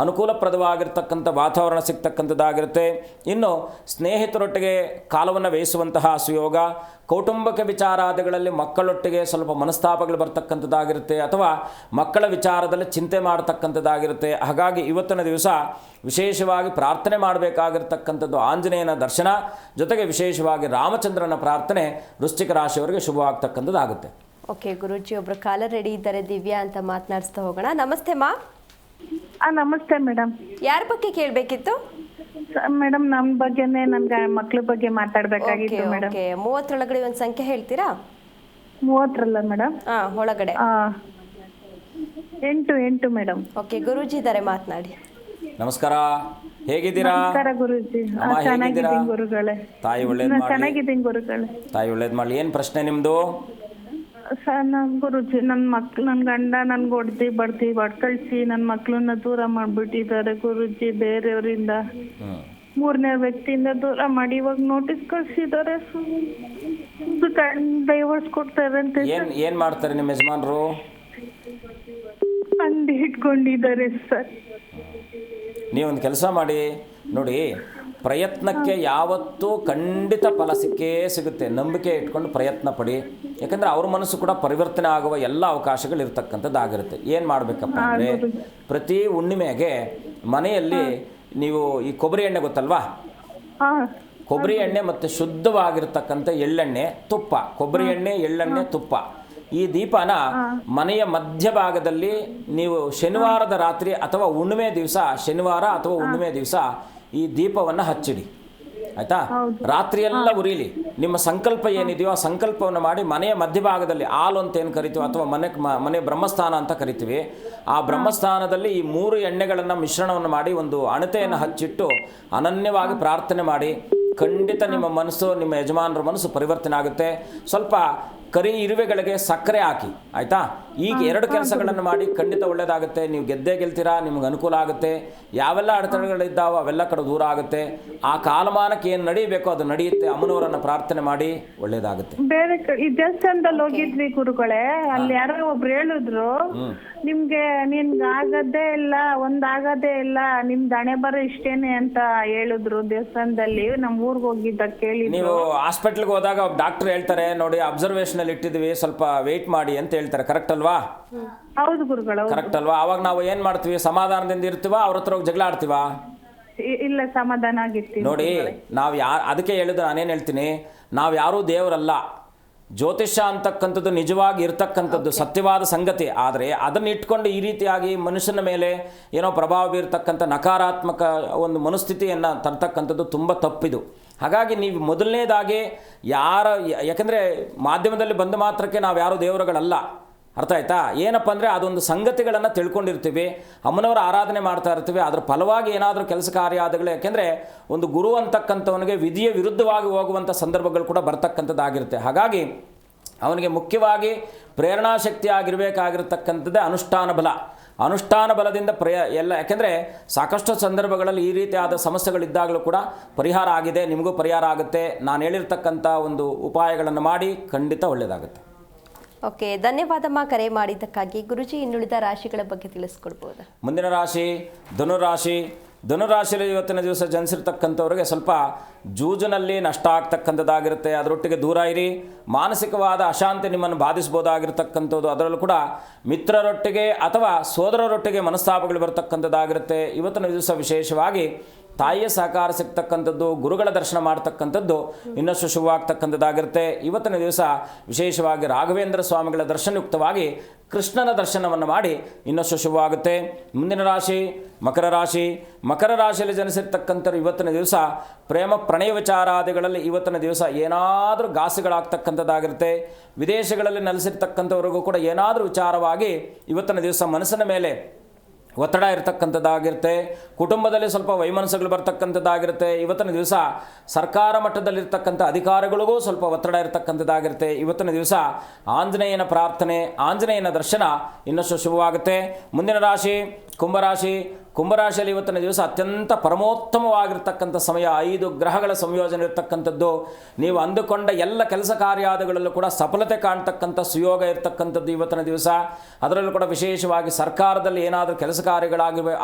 ಅನುಕೂಲಪ್ರದವಾಗಿರ್ತಕ್ಕಂಥ ವಾತಾವರಣ ಸಿಗ್ತಕ್ಕಂಥದ್ದಾಗಿರುತ್ತೆ. ಇನ್ನು ಸ್ನೇಹಿತರೊಟ್ಟಿಗೆ ಕಾಲವನ್ನು ವ್ಯಯಿಸುವಂತಹ ಸುಯೋಗ, ಕೌಟುಂಬಿಕ ವಿಚಾರಾದಿಗಳಲ್ಲಿ ಮಕ್ಕಳೊಟ್ಟಿಗೆ ಸ್ವಲ್ಪ ಮನಸ್ತಾಪಗಳು ಬರ್ತಕ್ಕಂಥದ್ದಾಗಿರುತ್ತೆ ಅಥವಾ ಮಕ್ಕಳ ವಿಚಾರದಲ್ಲಿ ಚಿಂತೆ ಮಾಡತಕ್ಕಂಥದ್ದಾಗಿರುತ್ತೆ. ಹಾಗಾಗಿ ಇವತ್ತಿನ ದಿವಸ ವಿಶೇಷವಾಗಿ ಪ್ರಾರ್ಥನೆ ಮಾಡಬೇಕಾಗಿರ್ತಕ್ಕಂಥದ್ದು ಆಂಜನೇಯನ ದರ್ಶನ, ಜೊತೆಗೆ ವಿಶೇಷವಾಗಿ ರಾಮಚಂದ್ರನ ಪ್ರಾರ್ಥನೆ ವೃಶ್ಚಿಕ ರಾಶಿಯವರಿಗೆ ಶುಭವಾಗ್ತಕ್ಕಂಥದ್ದಾಗುತ್ತೆ. ಓಕೆ ಗುರೂಜಿ, ಒಬ್ರು ಕಾಲರ್ ರೆಡಿ ಇದ್ದಾರೆ, ದಿವ್ಯಾ ಅಂತ ಮಾತನಾಡಿಸ್ತಾ ಹೋಗೋಣ. ನಮಸ್ತೆ ಮಾ. ನಮಸ್ತೆ ಮೇಡಮ್. ಯಾರ ಬಗ್ಗೆ ಕೇಳಬೇಕಿತ್ತು? ಮೇಡಮ್ ನಮ್ಮ ಬಗ್ಗೆನೇ, ನನ್ಗೆ ಮಕ್ಳ ಬಗ್ಗೆ ಮಾತಾಡ್ಬೇಕಾಗಿತ್ತು ಮೇಡಮ್. 30 ಒಳಗಡೆ ಒಂದು ಸಂಖ್ಯೆ ಹೇಳ್ತೀರಾ? 30 ಮೇಡಮ್? ಒಳಗಡೆ 8 ಮೇಡಮ್. ಓಕೆ, ಗುರೂಜಿ ಇದ್ದಾರೆ, ಮಾತನಾಡಿ. ನಮಸ್ಕಾರ, ಹೇಗಿದ್ದೀರಾ? ನಮಸ್ಕಾರ ಗುರೂಜಿ. ಚೆನ್ನಾಗಿದ್ದೀನಿ ಗುರುಗಳೇ. ತಾಯಿ ಒಳ್ಳೇದು ಮಾಡಲಿ. ಚೆನ್ನಾಗಿದ್ದೀನಿ ಗುರುಗಳೇ. ತಾಯಿ ಒಳ್ಳೇದು ಮಾಡಲಿ. ಏನು ಪ್ರಶ್ನೆ ನಿಮ್ಮದು? ಗುರುಜಿ, ನನ್ ಗಂಡ ನನ್ಗೆ ಹೊಡ್ದು ಕಳ್ಸಿ ನನ್ನ ಮಕ್ಳನ್ನ ದೂರ ಮಾಡ್ಬಿಟ್ಟಿದ್ದಾರೆ ಗುರುಜಿ. ಬೇರೆಯವರಿಂದ 3ನೇ ವ್ಯಕ್ತಿಯಿಂದ ದೂರ ಮಾಡಿ ಇವಾಗ ನೋಟಿಸ್ ಕಳ್ಸಿದ್ದಾರೆ. ಡೈವರ್ಸ್ ಕೊಡ್ತಾರೆ ಅಂತ. ಏನ್ ಮಾಡ್ತಾರೆ ನಿಮ್ಮ ಯಜಮಾನರು? ಅಂಗಡಿ ಇಟ್ಕೊಂಡಿದ್ದಾರೆ ಸರ್. ನೀವೊಂದು ಕೆಲಸ ಮಾಡಿ ನೋಡಿ, ಪ್ರಯತ್ನಕ್ಕೆ ಯಾವತ್ತೂ ಖಂಡಿತ ಫಲ ಸಿಕ್ಕೇ ಸಿಗುತ್ತೆ. ನಂಬಿಕೆ ಇಟ್ಕೊಂಡು ಪ್ರಯತ್ನ ಪಡಿ. ಯಾಕಂದರೆ ಅವ್ರ ಮನಸ್ಸು ಕೂಡ ಪರಿವರ್ತನೆ ಆಗುವ ಎಲ್ಲ ಅವಕಾಶಗಳು ಇರ್ತಕ್ಕಂಥದ್ದಾಗಿರುತ್ತೆ. ಏನು ಮಾಡಬೇಕಪ್ಪ ಅಂದರೆ, ಪ್ರತಿ ಹುಣ್ಣಿಮೆಗೆ ಮನೆಯಲ್ಲಿ ನೀವು ಈ ಕೊಬ್ಬರಿ ಎಣ್ಣೆ ಗೊತ್ತಲ್ವಾ? ಕೊಬ್ಬರಿ ಎಣ್ಣೆ ಮತ್ತು ಶುದ್ಧವಾಗಿರ್ತಕ್ಕಂಥ ಎಳ್ಳೆಣ್ಣೆ, ತುಪ್ಪ, ಕೊಬ್ಬರಿ ಎಣ್ಣೆ, ಎಳ್ಳೆಣ್ಣೆ, ತುಪ್ಪ, ಈ ದೀಪನ ಮನೆಯ ಮಧ್ಯಭಾಗದಲ್ಲಿ ನೀವು ಶನಿವಾರದ ರಾತ್ರಿ ಅಥವಾ ಹುಣ್ಣಿಮೆ ದಿವಸ, ಶನಿವಾರ ಅಥವಾ ಹುಣ್ಣಿಮೆ ದಿವಸ ಈ ದೀಪವನ್ನು ಹಚ್ಚಿಡಿ. ಆಯಿತಾ? ರಾತ್ರಿಯೆಲ್ಲ ಉರಿಲಿ. ನಿಮ್ಮ ಸಂಕಲ್ಪ ಏನಿದೆಯೋ ಆ ಸಂಕಲ್ಪವನ್ನು ಮಾಡಿ ಮನೆಯ ಮಧ್ಯಭಾಗದಲ್ಲಿ, ಹಾಲು ಅಂತ ಏನು ಕರಿತೀವಿ ಅಥವಾ ಮನೆ ಬ್ರಹ್ಮಸ್ಥಾನ ಅಂತ ಕರಿತೀವಿ, ಆ ಬ್ರಹ್ಮಸ್ಥಾನದಲ್ಲಿ ಈ 3 ಎಣ್ಣೆಗಳನ್ನು ಮಿಶ್ರಣವನ್ನು ಮಾಡಿ ಒಂದು ಅಣತೆಯನ್ನು ಹಚ್ಚಿಟ್ಟು ಅನನ್ಯವಾಗಿ ಪ್ರಾರ್ಥನೆ ಮಾಡಿ. ಖಂಡಿತ ನಿಮ್ಮ ಮನಸ್ಸು, ನಿಮ್ಮ ಯಜಮಾನರ ಮನಸ್ಸು ಪರಿವರ್ತನೆ ಆಗುತ್ತೆ. ಸ್ವಲ್ಪ ಕರಿ ಇರುವೆಗಳಿಗೆ ಸಕ್ಕರೆ ಹಾಕಿ, ಆಯಿತಾ? ಈಗ 2 ಕೆಲಸಗಳನ್ನು ಮಾಡಿ ಖಂಡಿತ ಒಳ್ಳೆಯದಾಗುತ್ತೆ. ನೀವು ಗೆದ್ದೇ ಗೆಲ್ತೀರಾ, ನಿಮ್ಗೆ ಅನುಕೂಲ ಆಗುತ್ತೆ. ಯಾವೆಲ್ಲ ಅಡೆತಡೆಗಳಿದ್ದಾವೋ ಅವೆಲ್ಲ ಕಡೆ ದೂರ ಆಗುತ್ತೆ. ಆ ಕಾಲಮಾನಕ್ಕೆ ಏನು ನಡೀಬೇಕೋ ಅದು ನಡೆಯುತ್ತೆ. ಅಮ್ಮನವರನ್ನು ಪ್ರಾರ್ಥನೆ ಮಾಡಿ, ಒಳ್ಳೆಯದಾಗುತ್ತೆ. ಬೇರೆ ಈ ದೇವಸ್ಥಾನದಲ್ಲಿ ಹೋಗಿದ್ವಿ ಗುರುಗಳೇ, ಅಲ್ಲಿ ಯಾರೋ ಒಬ್ರು ಹೇಳಿದ್ರು, ನಿಮ್ಗೆ ಆಗದೇ ಇಲ್ಲ, ಒಂದಾಗದೇ ಇಲ್ಲ, ನಿಮ್ದು ಹಣೆ ಬರೋ ಇಷ್ಟೇನೆ ಅಂತ ಹೇಳಿದ್ರು ದೇವಸ್ಥಾನದಲ್ಲಿ. ನಮ್ಮ ಊರಿಗೆ ಹೋಗಿದ್ದಾಗ ಕೇಳಿ. ನೀವು ಹಾಸ್ಪಿಟ್ಲ್ಗೆ ಹೋದಾಗ ಡಾಕ್ಟರ್ ಹೇಳ್ತಾರೆ, ನೋಡಿ ಅಬ್ಸರ್ವೇಷನ್ ಅಲ್ಲಿ ಇಟ್ಟಿದ್ದೀವಿ, ಸ್ವಲ್ಪ ವೆಯ್ಟ್ ಮಾಡಿ ಅಂತ ಹೇಳ್ತಾರೆ. ಕರೆಕ್ಟ್ ಅಲ್ವಾ? ಹೌದು ಗುರುಗಳು. ಕರೆಕ್ಟ್ ಅಲ್ವಾ? ಅವಾಗ ನಾವು ಏನು ಮಾಡ್ತೀವಿ? ಸಮಾಧಾನದಿಂದ ಇರ್ತೀವ, ಅವ್ರ ಹತ್ರ ಹೋಗಿ ಜಗಳ ಆಡ್ತೀವ? ಇಲ್ಲ, ಸಮಾಧಾನ ಆಗಿರ್ತೀವಿ. ನೋಡಿ, ನಾವು ಅದಕ್ಕೆ ಹೇಳಿದ್ರು, ನಾನೇನು ಹೇಳ್ತೀನಿ, ನಾವು ಯಾರೂ ದೇವರಲ್ಲ. ಜ್ಯೋತಿಷ್ಯ ಅಂತಕ್ಕಂಥದ್ದು ನಿಜವಾಗಿ ಇರ್ತಕ್ಕಂಥದ್ದು ಸತ್ಯವಾದ ಸಂಗತಿ. ಆದರೆ ಅದನ್ನು ಇಟ್ಕೊಂಡು ಈ ರೀತಿಯಾಗಿ ಮನುಷ್ಯನ ಮೇಲೆ ಏನೋ ಪ್ರಭಾವ ಬೀರ್ತಕ್ಕಂಥ ನಕಾರಾತ್ಮಕ ಒಂದು ಮನಸ್ಥಿತಿಯನ್ನು ತರ್ತಕ್ಕಂಥದ್ದು ತುಂಬ ತಪ್ಪಿದು. ಹಾಗಾಗಿ ನೀವು ಮೊದಲನೇದಾಗಿ ಯಾಕಂದರೆ ಮಾಧ್ಯಮದಲ್ಲಿ ಬಂದ ಮಾತ್ರಕ್ಕೆ ನಾವು ಯಾರೂ ದೇವರುಗಳಲ್ಲ. ಅರ್ಥ ಆಯ್ತಾ? ಏನಪ್ಪ ಅಂದರೆ ಅದೊಂದು ಸಂಗತಿಗಳನ್ನು ತಿಳ್ಕೊಂಡಿರ್ತೀವಿ, ಅಮ್ಮನವರ ಆರಾಧನೆ ಮಾಡ್ತಾ ಇರ್ತೀವಿ. ಅದರ ಫಲವಾಗಿ ಏನಾದರೂ ಕೆಲಸ ಕಾರ್ಯಾದಿಗಳು, ಯಾಕೆಂದರೆ ಒಂದು ಗುರು ಅಂತಕ್ಕಂಥವನಿಗೆ ವಿಧಿಯ ವಿರುದ್ಧವಾಗಿ ಹೋಗುವಂಥ ಸಂದರ್ಭಗಳು ಕೂಡ ಬರ್ತಕ್ಕಂಥದ್ದಾಗಿರುತ್ತೆ. ಹಾಗಾಗಿ ಅವನಿಗೆ ಮುಖ್ಯವಾಗಿ ಪ್ರೇರಣಾಶಕ್ತಿ ಆಗಿರಬೇಕಾಗಿರ್ತಕ್ಕಂಥದ್ದೇ ಅನುಷ್ಠಾನ ಬಲ. ಅನುಷ್ಠಾನ ಬಲದಿಂದ ಯಾಕೆಂದರೆ ಸಾಕಷ್ಟು ಸಂದರ್ಭಗಳಲ್ಲಿ ಈ ರೀತಿಯಾದ ಸಮಸ್ಯೆಗಳಿದ್ದಾಗಲೂ ಕೂಡ ಪರಿಹಾರ ಆಗಿದೆ. ನಿಮಗೂ ಪರಿಹಾರ ಆಗುತ್ತೆ. ನಾನು ಹೇಳಿರ್ತಕ್ಕಂಥ ಒಂದು ಉಪಾಯಗಳನ್ನು ಮಾಡಿ ಖಂಡಿತ ಒಳ್ಳೆಯದಾಗುತ್ತೆ. ಓಕೆ, ಧನ್ಯವಾದಮ್ಮ ಕರೆ ಮಾಡಿದ್ದಕ್ಕಾಗಿ. ಗುರುಜಿ, ಇನ್ನುಳಿದ ರಾಶಿಗಳ ಬಗ್ಗೆ ತಿಳಿಸ್ಕೊಡ್ಬೋದಾ? ಮುಂದಿನ ರಾಶಿ ಧನುರಾಶಿ. ಧನುರಾಶಿಯಲ್ಲಿ ಇವತ್ತಿನ ದಿವಸ ಜನಿಸಿರ್ತಕ್ಕಂಥವ್ರಿಗೆ ಸ್ವಲ್ಪ ಜೂಜಿನಲ್ಲಿ ನಷ್ಟ ಆಗ್ತಕ್ಕಂಥದ್ದಾಗಿರುತ್ತೆ. ಅದರೊಟ್ಟಿಗೆ ದೂರ ಇರಿ. ಮಾನಸಿಕವಾದ ಅಶಾಂತಿ ನಿಮ್ಮನ್ನು ಬಾಧಿಸ್ಬೋದಾಗಿರ್ತಕ್ಕಂಥದ್ದು. ಅದರಲ್ಲೂ ಕೂಡ ಮಿತ್ರರೊಟ್ಟಿಗೆ ಅಥವಾ ಸೋದರರೊಟ್ಟಿಗೆ ಮನಸ್ತಾಪಗಳು ಬರ್ತಕ್ಕಂಥದ್ದಾಗಿರುತ್ತೆ. ಇವತ್ತಿನ ದಿವಸ ವಿಶೇಷವಾಗಿ ತಾಯಿಯ ಸಹಕಾರ ಸಿಗ್ತಕ್ಕಂಥದ್ದು, ಗುರುಗಳ ದರ್ಶನ ಮಾಡ್ತಕ್ಕಂಥದ್ದು ಇನ್ನಷ್ಟು ಶುಭವಾಗ್ತಕ್ಕಂಥದ್ದಾಗಿರುತ್ತೆ. ಇವತ್ತಿನ ದಿವಸ ವಿಶೇಷವಾಗಿ ರಾಘವೇಂದ್ರ ಸ್ವಾಮಿಗಳ ದರ್ಶನಯುಕ್ತವಾಗಿ ಕೃಷ್ಣನ ದರ್ಶನವನ್ನು ಮಾಡಿ ಇನ್ನಷ್ಟು ಶುಭವಾಗುತ್ತೆ. ಮುಂದಿನ ರಾಶಿ ಮಕರ ರಾಶಿ. ಮಕರ ರಾಶಿಯಲ್ಲಿ ಜನಿಸಿರ್ತಕ್ಕಂಥವ್ರು ಇವತ್ತಿನ ದಿವಸ ಪ್ರೇಮ ಪ್ರಣಯ ವಿಚಾರಾದಿಗಳಲ್ಲಿ ಇವತ್ತಿನ ದಿವಸ ಏನಾದರೂ ಘಾಸಿಗಳಾಗ್ತಕ್ಕಂಥದ್ದಾಗಿರುತ್ತೆ. ವಿದೇಶಗಳಲ್ಲಿ ನೆಲೆಸಿರ್ತಕ್ಕಂಥವ್ರಿಗೂ ಕೂಡ ಏನಾದರೂ ವಿಚಾರವಾಗಿ ಇವತ್ತಿನ ದಿವಸ ಮನಸ್ಸಿನ ಮೇಲೆ ಒತ್ತಡ ಇರತಕ್ಕಂಥದ್ದಾಗಿರುತ್ತೆ. ಕುಟುಂಬದಲ್ಲಿ ಸ್ವಲ್ಪ ವೈಮನಸ್ಸುಗಳು ಬರ್ತಕ್ಕಂಥದ್ದಾಗಿರುತ್ತೆ. ಇವತ್ತಿನ ದಿವಸ ಸರ್ಕಾರ ಮಟ್ಟದಲ್ಲಿರ್ತಕ್ಕಂಥ ಅಧಿಕಾರಿಗಳಿಗೂ ಸ್ವಲ್ಪ ಒತ್ತಡ ಇರತಕ್ಕಂಥದ್ದಾಗಿರುತ್ತೆ. ಇವತ್ತಿನ ದಿವಸ ಆಂಜನೇಯನ ಪ್ರಾರ್ಥನೆ, ಆಂಜನೇಯನ ದರ್ಶನ ಇನ್ನಷ್ಟು ಶುಭವಾಗುತ್ತೆ. ಮುಂದಿನ ರಾಶಿ ಕುಂಭರಾಶಿ. ಕುಂಭರಾಶಿಯಲ್ಲಿ ಇವತ್ತಿನ ದಿವಸ ಅತ್ಯಂತ ಪರಮೋತ್ತಮವಾಗಿರ್ತಕ್ಕಂಥ ಸಮಯ. 5 ಗ್ರಹಗಳ ಸಂಯೋಜನೆ ಇರತಕ್ಕಂಥದ್ದು. ನೀವು ಅಂದುಕೊಂಡ ಎಲ್ಲ ಕೆಲಸ ಕಾರ್ಯಾದಿಗಳಲ್ಲೂ ಕೂಡ ಸಫಲತೆ ಕಾಣ್ತಕ್ಕಂಥ ಸುಯೋಗ ಇರತಕ್ಕಂಥದ್ದು ಇವತ್ತಿನ ದಿವಸ. ಅದರಲ್ಲೂ ಕೂಡ ವಿಶೇಷವಾಗಿ ಸರ್ಕಾರದಲ್ಲಿ ಏನಾದರೂ ಕೆಲಸ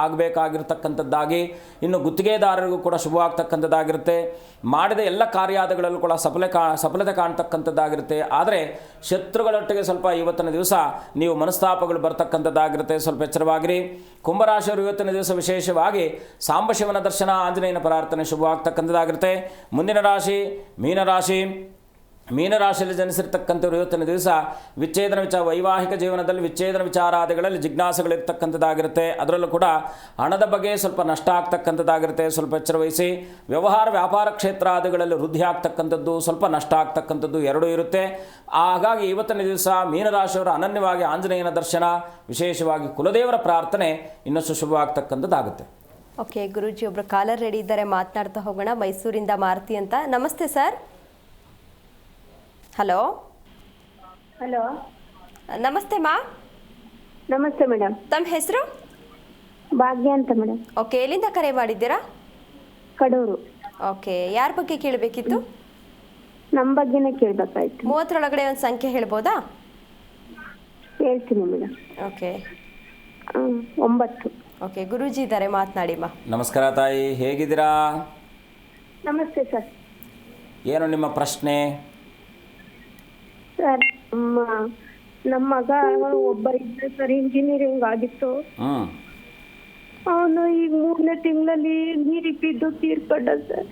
ಆಗಬೇಕಾಗಿರ್ತಕ್ಕಂಥದ್ದಾಗಿ, ಇನ್ನು ಗುತ್ತಿಗೆದಾರರಿಗೂ ಕೂಡ ಶುಭವಾಗ್ತಕ್ಕಂಥದ್ದಾಗಿರುತ್ತೆ. ಮಾಡಿದ ಎಲ್ಲ ಕಾರ್ಯಾದಿಗಳಲ್ಲೂ ಕೂಡ ಸಫಲತೆ ಕಾಣ್ತಕ್ಕಂಥದ್ದಾಗಿರುತ್ತೆ. ಆದರೆ ಶತ್ರುಗಳೊಟ್ಟಿಗೆ ಸ್ವಲ್ಪ ಇವತ್ತಿನ ದಿವಸ ನೀವು ಮನಸ್ತಾಪಗಳು ಬರ್ತಕ್ಕಂಥದ್ದಾಗಿರುತ್ತೆ. ಸ್ವಲ್ಪ ಎಚ್ಚರವಾಗಿರಿ. ಕುಂಭರಾಶಿಯವರು ಇವತ್ತಿನ ದಿವಸ ವಿಶೇಷವಾಗಿ ಸಾಂಬಶಿವನ ದರ್ಶನ, ಆಂಜನೇಯನ ಪ್ರಾರ್ಥನೆ ಶುಭವಾಗ್ತಕ್ಕಂಥದ್ದಾಗಿರುತ್ತೆ. ಮುಂದಿನ ರಾಶಿ ಮೀನರಾಶಿ. ಮೀನರಾಶಿಯಲ್ಲಿ ಜನಿಸಿರ್ತಕ್ಕಂಥವ್ರು ಇವತ್ತಿನ ದಿವಸ ವೈವಾಹಿಕ ಜೀವನದಲ್ಲಿ ವಿಚ್ಛೇದನ ವಿಚಾರಾದಿಗಳಲ್ಲಿ ಜಿಜ್ಞಾಸೆಗಳಿರ್ತಕ್ಕಂಥದ್ದಾಗಿರುತ್ತೆ. ಅದರಲ್ಲೂ ಕೂಡ ಹಣದ ಬಗ್ಗೆ ಸ್ವಲ್ಪ ನಷ್ಟ ಆಗ್ತಕ್ಕಂಥದ್ದಾಗಿರುತ್ತೆ. ಸ್ವಲ್ಪ ಎಚ್ಚರ ವಹಿಸಿ. ವ್ಯಾಪಾರ ಕ್ಷೇತ್ರಾದಿಗಳಲ್ಲಿ ವೃದ್ಧಿ ಆಗ್ತಕ್ಕಂಥದ್ದು, ಸ್ವಲ್ಪ ನಷ್ಟ ಆಗ್ತಕ್ಕಂಥದ್ದು ಎರಡೂ ಇರುತ್ತೆ. ಹಾಗಾಗಿ ಇವತ್ತಿನ ದಿವಸ ಮೀನರಾಶಿಯವರು ಅನನ್ಯವಾಗಿ ಆಂಜನೇಯನ ದರ್ಶನ, ವಿಶೇಷವಾಗಿ ಕುಲದೇವರ ಪ್ರಾರ್ಥನೆ ಇನ್ನಷ್ಟು ಶುಭವಾಗ್ತಕ್ಕಂಥದ್ದಾಗುತ್ತೆ. ಓಕೆ ಗುರೂಜಿ, ಒಬ್ಬರು ಕಾಲರ್ ರೆಡಿ ಇದ್ದಾರೆ, ಮಾತನಾಡ್ತಾ ಹೋಗೋಣ. ಮೈಸೂರಿಂದ ಮಾರುತಿ ಅಂತ. ನಮಸ್ತೆ ಸರ್. ಹಲೋ. ಹಲೋ, ನಮಸ್ತೆ ಮಾ. ನಮಸ್ತೆ ಮೇಡಮ್. ತಮ್ಮ ಹೆಸರು? ಭಾಗ್ಯ ಅಂತ ಮೇಡಮ್. ಓಕೆ, ಎಲ್ಲಿಂದ ಕರೆ ಮಾಡಿದ್ದೀರಾ? ಕಡೂರು. ಓಕೆ, ಯಾರ ಬಗ್ಗೆ ಕೇಳಬೇಕಿತ್ತು? ನಮ್ಮ ಬಗ್ಗೆನೇ ಕೇಳಬೇಕಾಯ್ತು. 30 ಒಂದು ಸಂಖ್ಯೆ ಹೇಳ್ಬೋದಾ? ಹೇಳ್ತೀನಿ ಮೇಡಮ್. ಓಕೆ. 9. ಓಕೆ, ಗುರೂಜಿ ಇದ್ದಾರೆ, ಮಾತನಾಡಿ ಮಾ. ನಮಸ್ಕಾರ ತಾಯಿ, ಹೇಗಿದ್ದೀರಾ? ನಮಸ್ತೆ ಸರ್. ಏನು ನಿಮ್ಮ ಪ್ರಶ್ನೆ? ಸರ್, ನಮ್ಮ ಮಗ ಒಬ್ಬ ಇದ್ದ ಸರ್, ಇಂಜಿನಿಯರಿಂಗ್ ಆಗಿತ್ತು. ಅವನು ಈಗ 3ನೇ ತಿಂಗಳಲ್ಲಿ ನೀರಿಗೆ ಬಿದ್ದು ತೀರ್ಕೊಂಡ ಸರ್.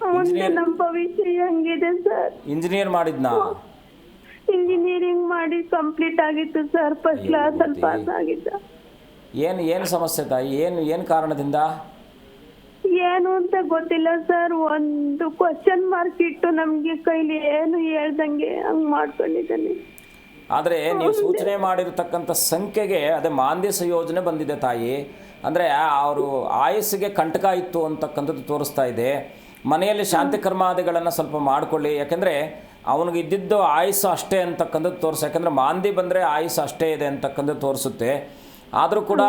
ಅವನ ನಮ್ಮ ಭವಿಷ್ಯ ಹೆಂಗಿದೆ ಸರ್? ಇಂಜಿನಿಯರ್ ಮಾಡಿದ್ನಾ? ಇಂಜಿನಿಯರಿಂಗ್ ಮಾಡಿ ಕಂಪ್ಲೀಟ್ ಆಗಿತ್ತು ಸರ್. ಫಸ್ಟ್ ಕ್ಲಾಸ್ ಅಲ್ಲಿ ಪಾಸ್ ಆಗಿದ್ದ. ಏನು ಸಮಸ್ಯೆ ತಾಯಿ? ಏನು ಕಾರಣದಿಂದ? ಏನು ಅಂತ ಗೊತ್ತಿಲ್ಲ ಸರ್. ಒಂದು ಕ್ವಶನ್ ಮಾರ್ಕ್ ಇಟ್ಟು ನಮ್ಗೆ ಕೈಲಿ ಏನು ಹೇಳ್ದಂಗೆ ಹಂಗ್ ಮಾಡ್ಕೊಂಡಿದ್ದಾನೆ. ಆದರೆ ನೀವು ಸೂಚನೆ ಮಾಡಿರತಕ್ಕಂಥ ಸಂಖ್ಯೆಗೆ ಅದೇ ಮಾಂದ್ಯ ಸಂಯೋಜನೆ ಬಂದಿದೆ ತಾಯಿ. ಅಂದರೆ ಅವರು ಆಯಸ್ಸಿಗೆ ಕಂಟಕ ಇತ್ತು ಅಂತಕ್ಕಂಥದ್ದು ತೋರಿಸ್ತಾ ಇದೆ. ಮನೆಯಲ್ಲಿ ಶಾಂತಿ ಕರ್ಮಾದಿಗಳನ್ನು ಸ್ವಲ್ಪ ಮಾಡಿಕೊಳ್ಳಿ. ಯಾಕೆಂದರೆ ಅವನಿಗೆ ಇದ್ದಿದ್ದು ಆಯುಸ್ಸು ಅಷ್ಟೇ ಅಂತಕ್ಕಂಥದ್ದು ತೋರಿಸ. ಯಾಕೆಂದರೆ ಮಾಂದಿ ಬಂದರೆ ಆಯುಸ್ಸು ಅಷ್ಟೇ ಇದೆ ಅಂತಕ್ಕಂಥದ್ದು ತೋರಿಸುತ್ತೆ. ಆದರೂ ಕೂಡ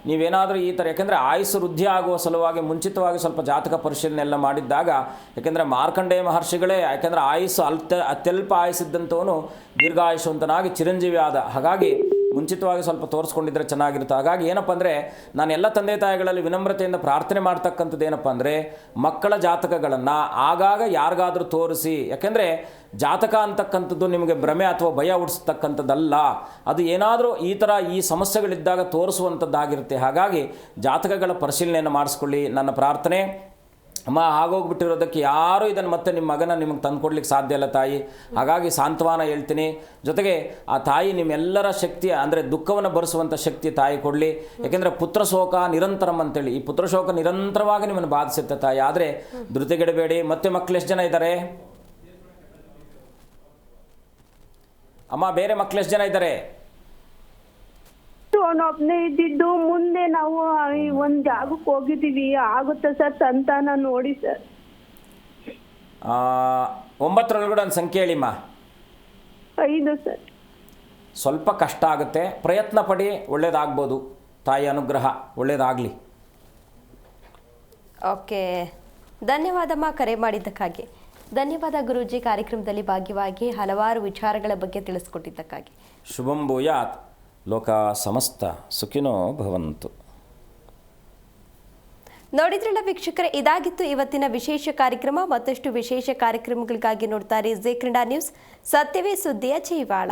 ನೀವೇನಾದರೂ ಈ ಥರ, ಯಾಕೆಂದರೆ ಆಯುಸ್ಸು ವೃದ್ಧಿ ಆಗುವ ಸಲುವಾಗಿ ಮುಂಚಿತವಾಗಿ ಸ್ವಲ್ಪ ಜಾತಕ ಪರಿಶೀಲನೆ ಎಲ್ಲ ಮಾಡಿದ್ದಾಗ, ಯಾಕೆಂದರೆ ಮಾರ್ಕಂಡೇಯ ಮಹರ್ಷಿಗಳೇ, ಯಾಕೆಂದರೆ ಆಯುಸ್ಸು ಅತ್ಯಲ್ಪ ಆಯುಸ್ಸಿದ್ದಂಥವನು ದೀರ್ಘಾಯುಷ್ಯವಂತನಾಗಿ ಚಿರಂಜೀವಿ ಆದ. ಹಾಗಾಗಿ ಮುಂಚಿತವಾಗಿ ಸ್ವಲ್ಪ ತೋರಿಸ್ಕೊಂಡಿದ್ರೆ ಚೆನ್ನಾಗಿರುತ್ತೆ. ಹಾಗಾಗಿ ಏನಪ್ಪ ಅಂದರೆ, ನಾನು ಎಲ್ಲ ತಂದೆ ತಾಯಿಗಳಲ್ಲಿ ವಿನಮ್ರತೆಯಿಂದ ಪ್ರಾರ್ಥನೆ ಮಾಡ್ತಕ್ಕಂಥದ್ದು ಏನಪ್ಪ ಅಂದರೆ, ಮಕ್ಕಳ ಜಾತಕಗಳನ್ನು ಆಗಾಗ ಯಾರಿಗಾದರೂ ತೋರಿಸಿ. ಯಾಕೆಂದರೆ ಜಾತಕ ಅಂತಕ್ಕಂಥದ್ದು ನಿಮಗೆ ಭ್ರಮೆ ಅಥವಾ ಭಯ ಹುಟ್ಟಿಸ್ತಕ್ಕಂಥದ್ದಲ್ಲ. ಅದು ಏನಾದರೂ ಈ ಸಮಸ್ಯೆಗಳಿದ್ದಾಗ ತೋರಿಸುವಂಥದ್ದಾಗಿರುತ್ತೆ. ಹಾಗಾಗಿ ಜಾತಕಗಳ ಪರಿಶೀಲನೆಯನ್ನು ಮಾಡಿಸ್ಕೊಳ್ಳಿ. ನನ್ನ ಪ್ರಾರ್ಥನೆ, ಅಮ್ಮ ಆಗೋಗ್ಬಿಟ್ಟಿರೋದಕ್ಕೆ ಯಾರೂ ಇದನ್ನು ಮತ್ತೆ ನಿಮ್ಮ ಮಗನ ನಿಮಗೆ ತಂದುಕೊಡ್ಲಿಕ್ಕೆ ಸಾಧ್ಯ ಇಲ್ಲ ತಾಯಿ. ಹಾಗಾಗಿ ಸಾಂತ್ವನ ಹೇಳ್ತೀನಿ. ಜೊತೆಗೆ ಆ ತಾಯಿ ನಿಮ್ಮೆಲ್ಲರ ಶಕ್ತಿ, ಅಂದರೆ ದುಃಖವನ್ನು ಭರಿಸುವಂಥ ಶಕ್ತಿ ತಾಯಿ ಕೊಡಲಿ. ಯಾಕೆಂದರೆ ಪುತ್ರಶೋಕ ನಿರಂತರಂ ಅಂತೇಳಿ, ಈ ಪುತ್ರಶೋಕ ನಿರಂತರವಾಗಿ ನಿಮ್ಮನ್ನು ಬಾಧಿಸುತ್ತೆ ತಾಯಿ. ಆದರೆ ಧೃತಿಗೆಡಬೇಡಿ. ಮತ್ತೆ ಮಕ್ಕಳು ಎಷ್ಟು ಜನ ಇದ್ದಾರೆ ಅಮ್ಮ? ಬೇರೆ ಮಕ್ಕಳು ಎಷ್ಟು ಜನ ಇದ್ದಾರೆ? ಅವನೊಬ್ನೇ ಇದ್ದಿದ್ದು. ಮುಂದೆ ನಾವು ಒಂದ್ ಜಾಗಕ್ಕೆ ಹೋಗಿದ್ದೀವಿ. ಆಗುತ್ತೆ ಸರ್ ಸಂತಾನ ನೋಡಿ ಸರ್. 9 ಒಂದು ಸಂಖ್ಯೆ ಹೇಳಿಮ್ಮ. 5 ಸರ್. ಸ್ವಲ್ಪ ಕಷ್ಟ ಆಗುತ್ತೆ, ಪ್ರಯತ್ನ ಪಡಿ, ಒಳ್ಳೇದಾಗ್ಬೋದು. ತಾಯಿ ಅನುಗ್ರಹ ಒಳ್ಳೇದಾಗಲಿ. ಓಕೆ, ಧನ್ಯವಾದಮ್ಮ ಕರೆ ಮಾಡಿದ್ದಕ್ಕಾಗಿ. ಧನ್ಯವಾದ ಗುರೂಜಿ, ಕಾರ್ಯಕ್ರಮದಲ್ಲಿ ಭಾಗ್ಯವಾಗಿ ಹಲವಾರು ವಿಚಾರಗಳ ಬಗ್ಗೆ ತಿಳಿಸ್ಕೊಟ್ಟಿದ್ದಕ್ಕಾಗಿ. ಶುಭಂ ಭೂಯಾತ್. ಲೋಕ ಸಮಸ್ತ ಸುಖಿನೋ ಭವಂತು. ನೋಡಿದ್ರಲ್ಲ ವೀಕ್ಷಕರೇ, ಇದಾಗಿತ್ತು ಇವತ್ತಿನ ವಿಶೇಷ ಕಾರ್ಯಕ್ರಮ. ಮತ್ತಷ್ಟು ವಿಶೇಷ ಕಾರ್ಯಕ್ರಮಗಳಿಗಾಗಿ ನೋಡ್ತಾರೆ ಜೆ ಕನ್ನಡ ನ್ಯೂಸ್. ಸತ್ಯವೇ ಸುದ್ದಿಯ ಜೀವಾಳ.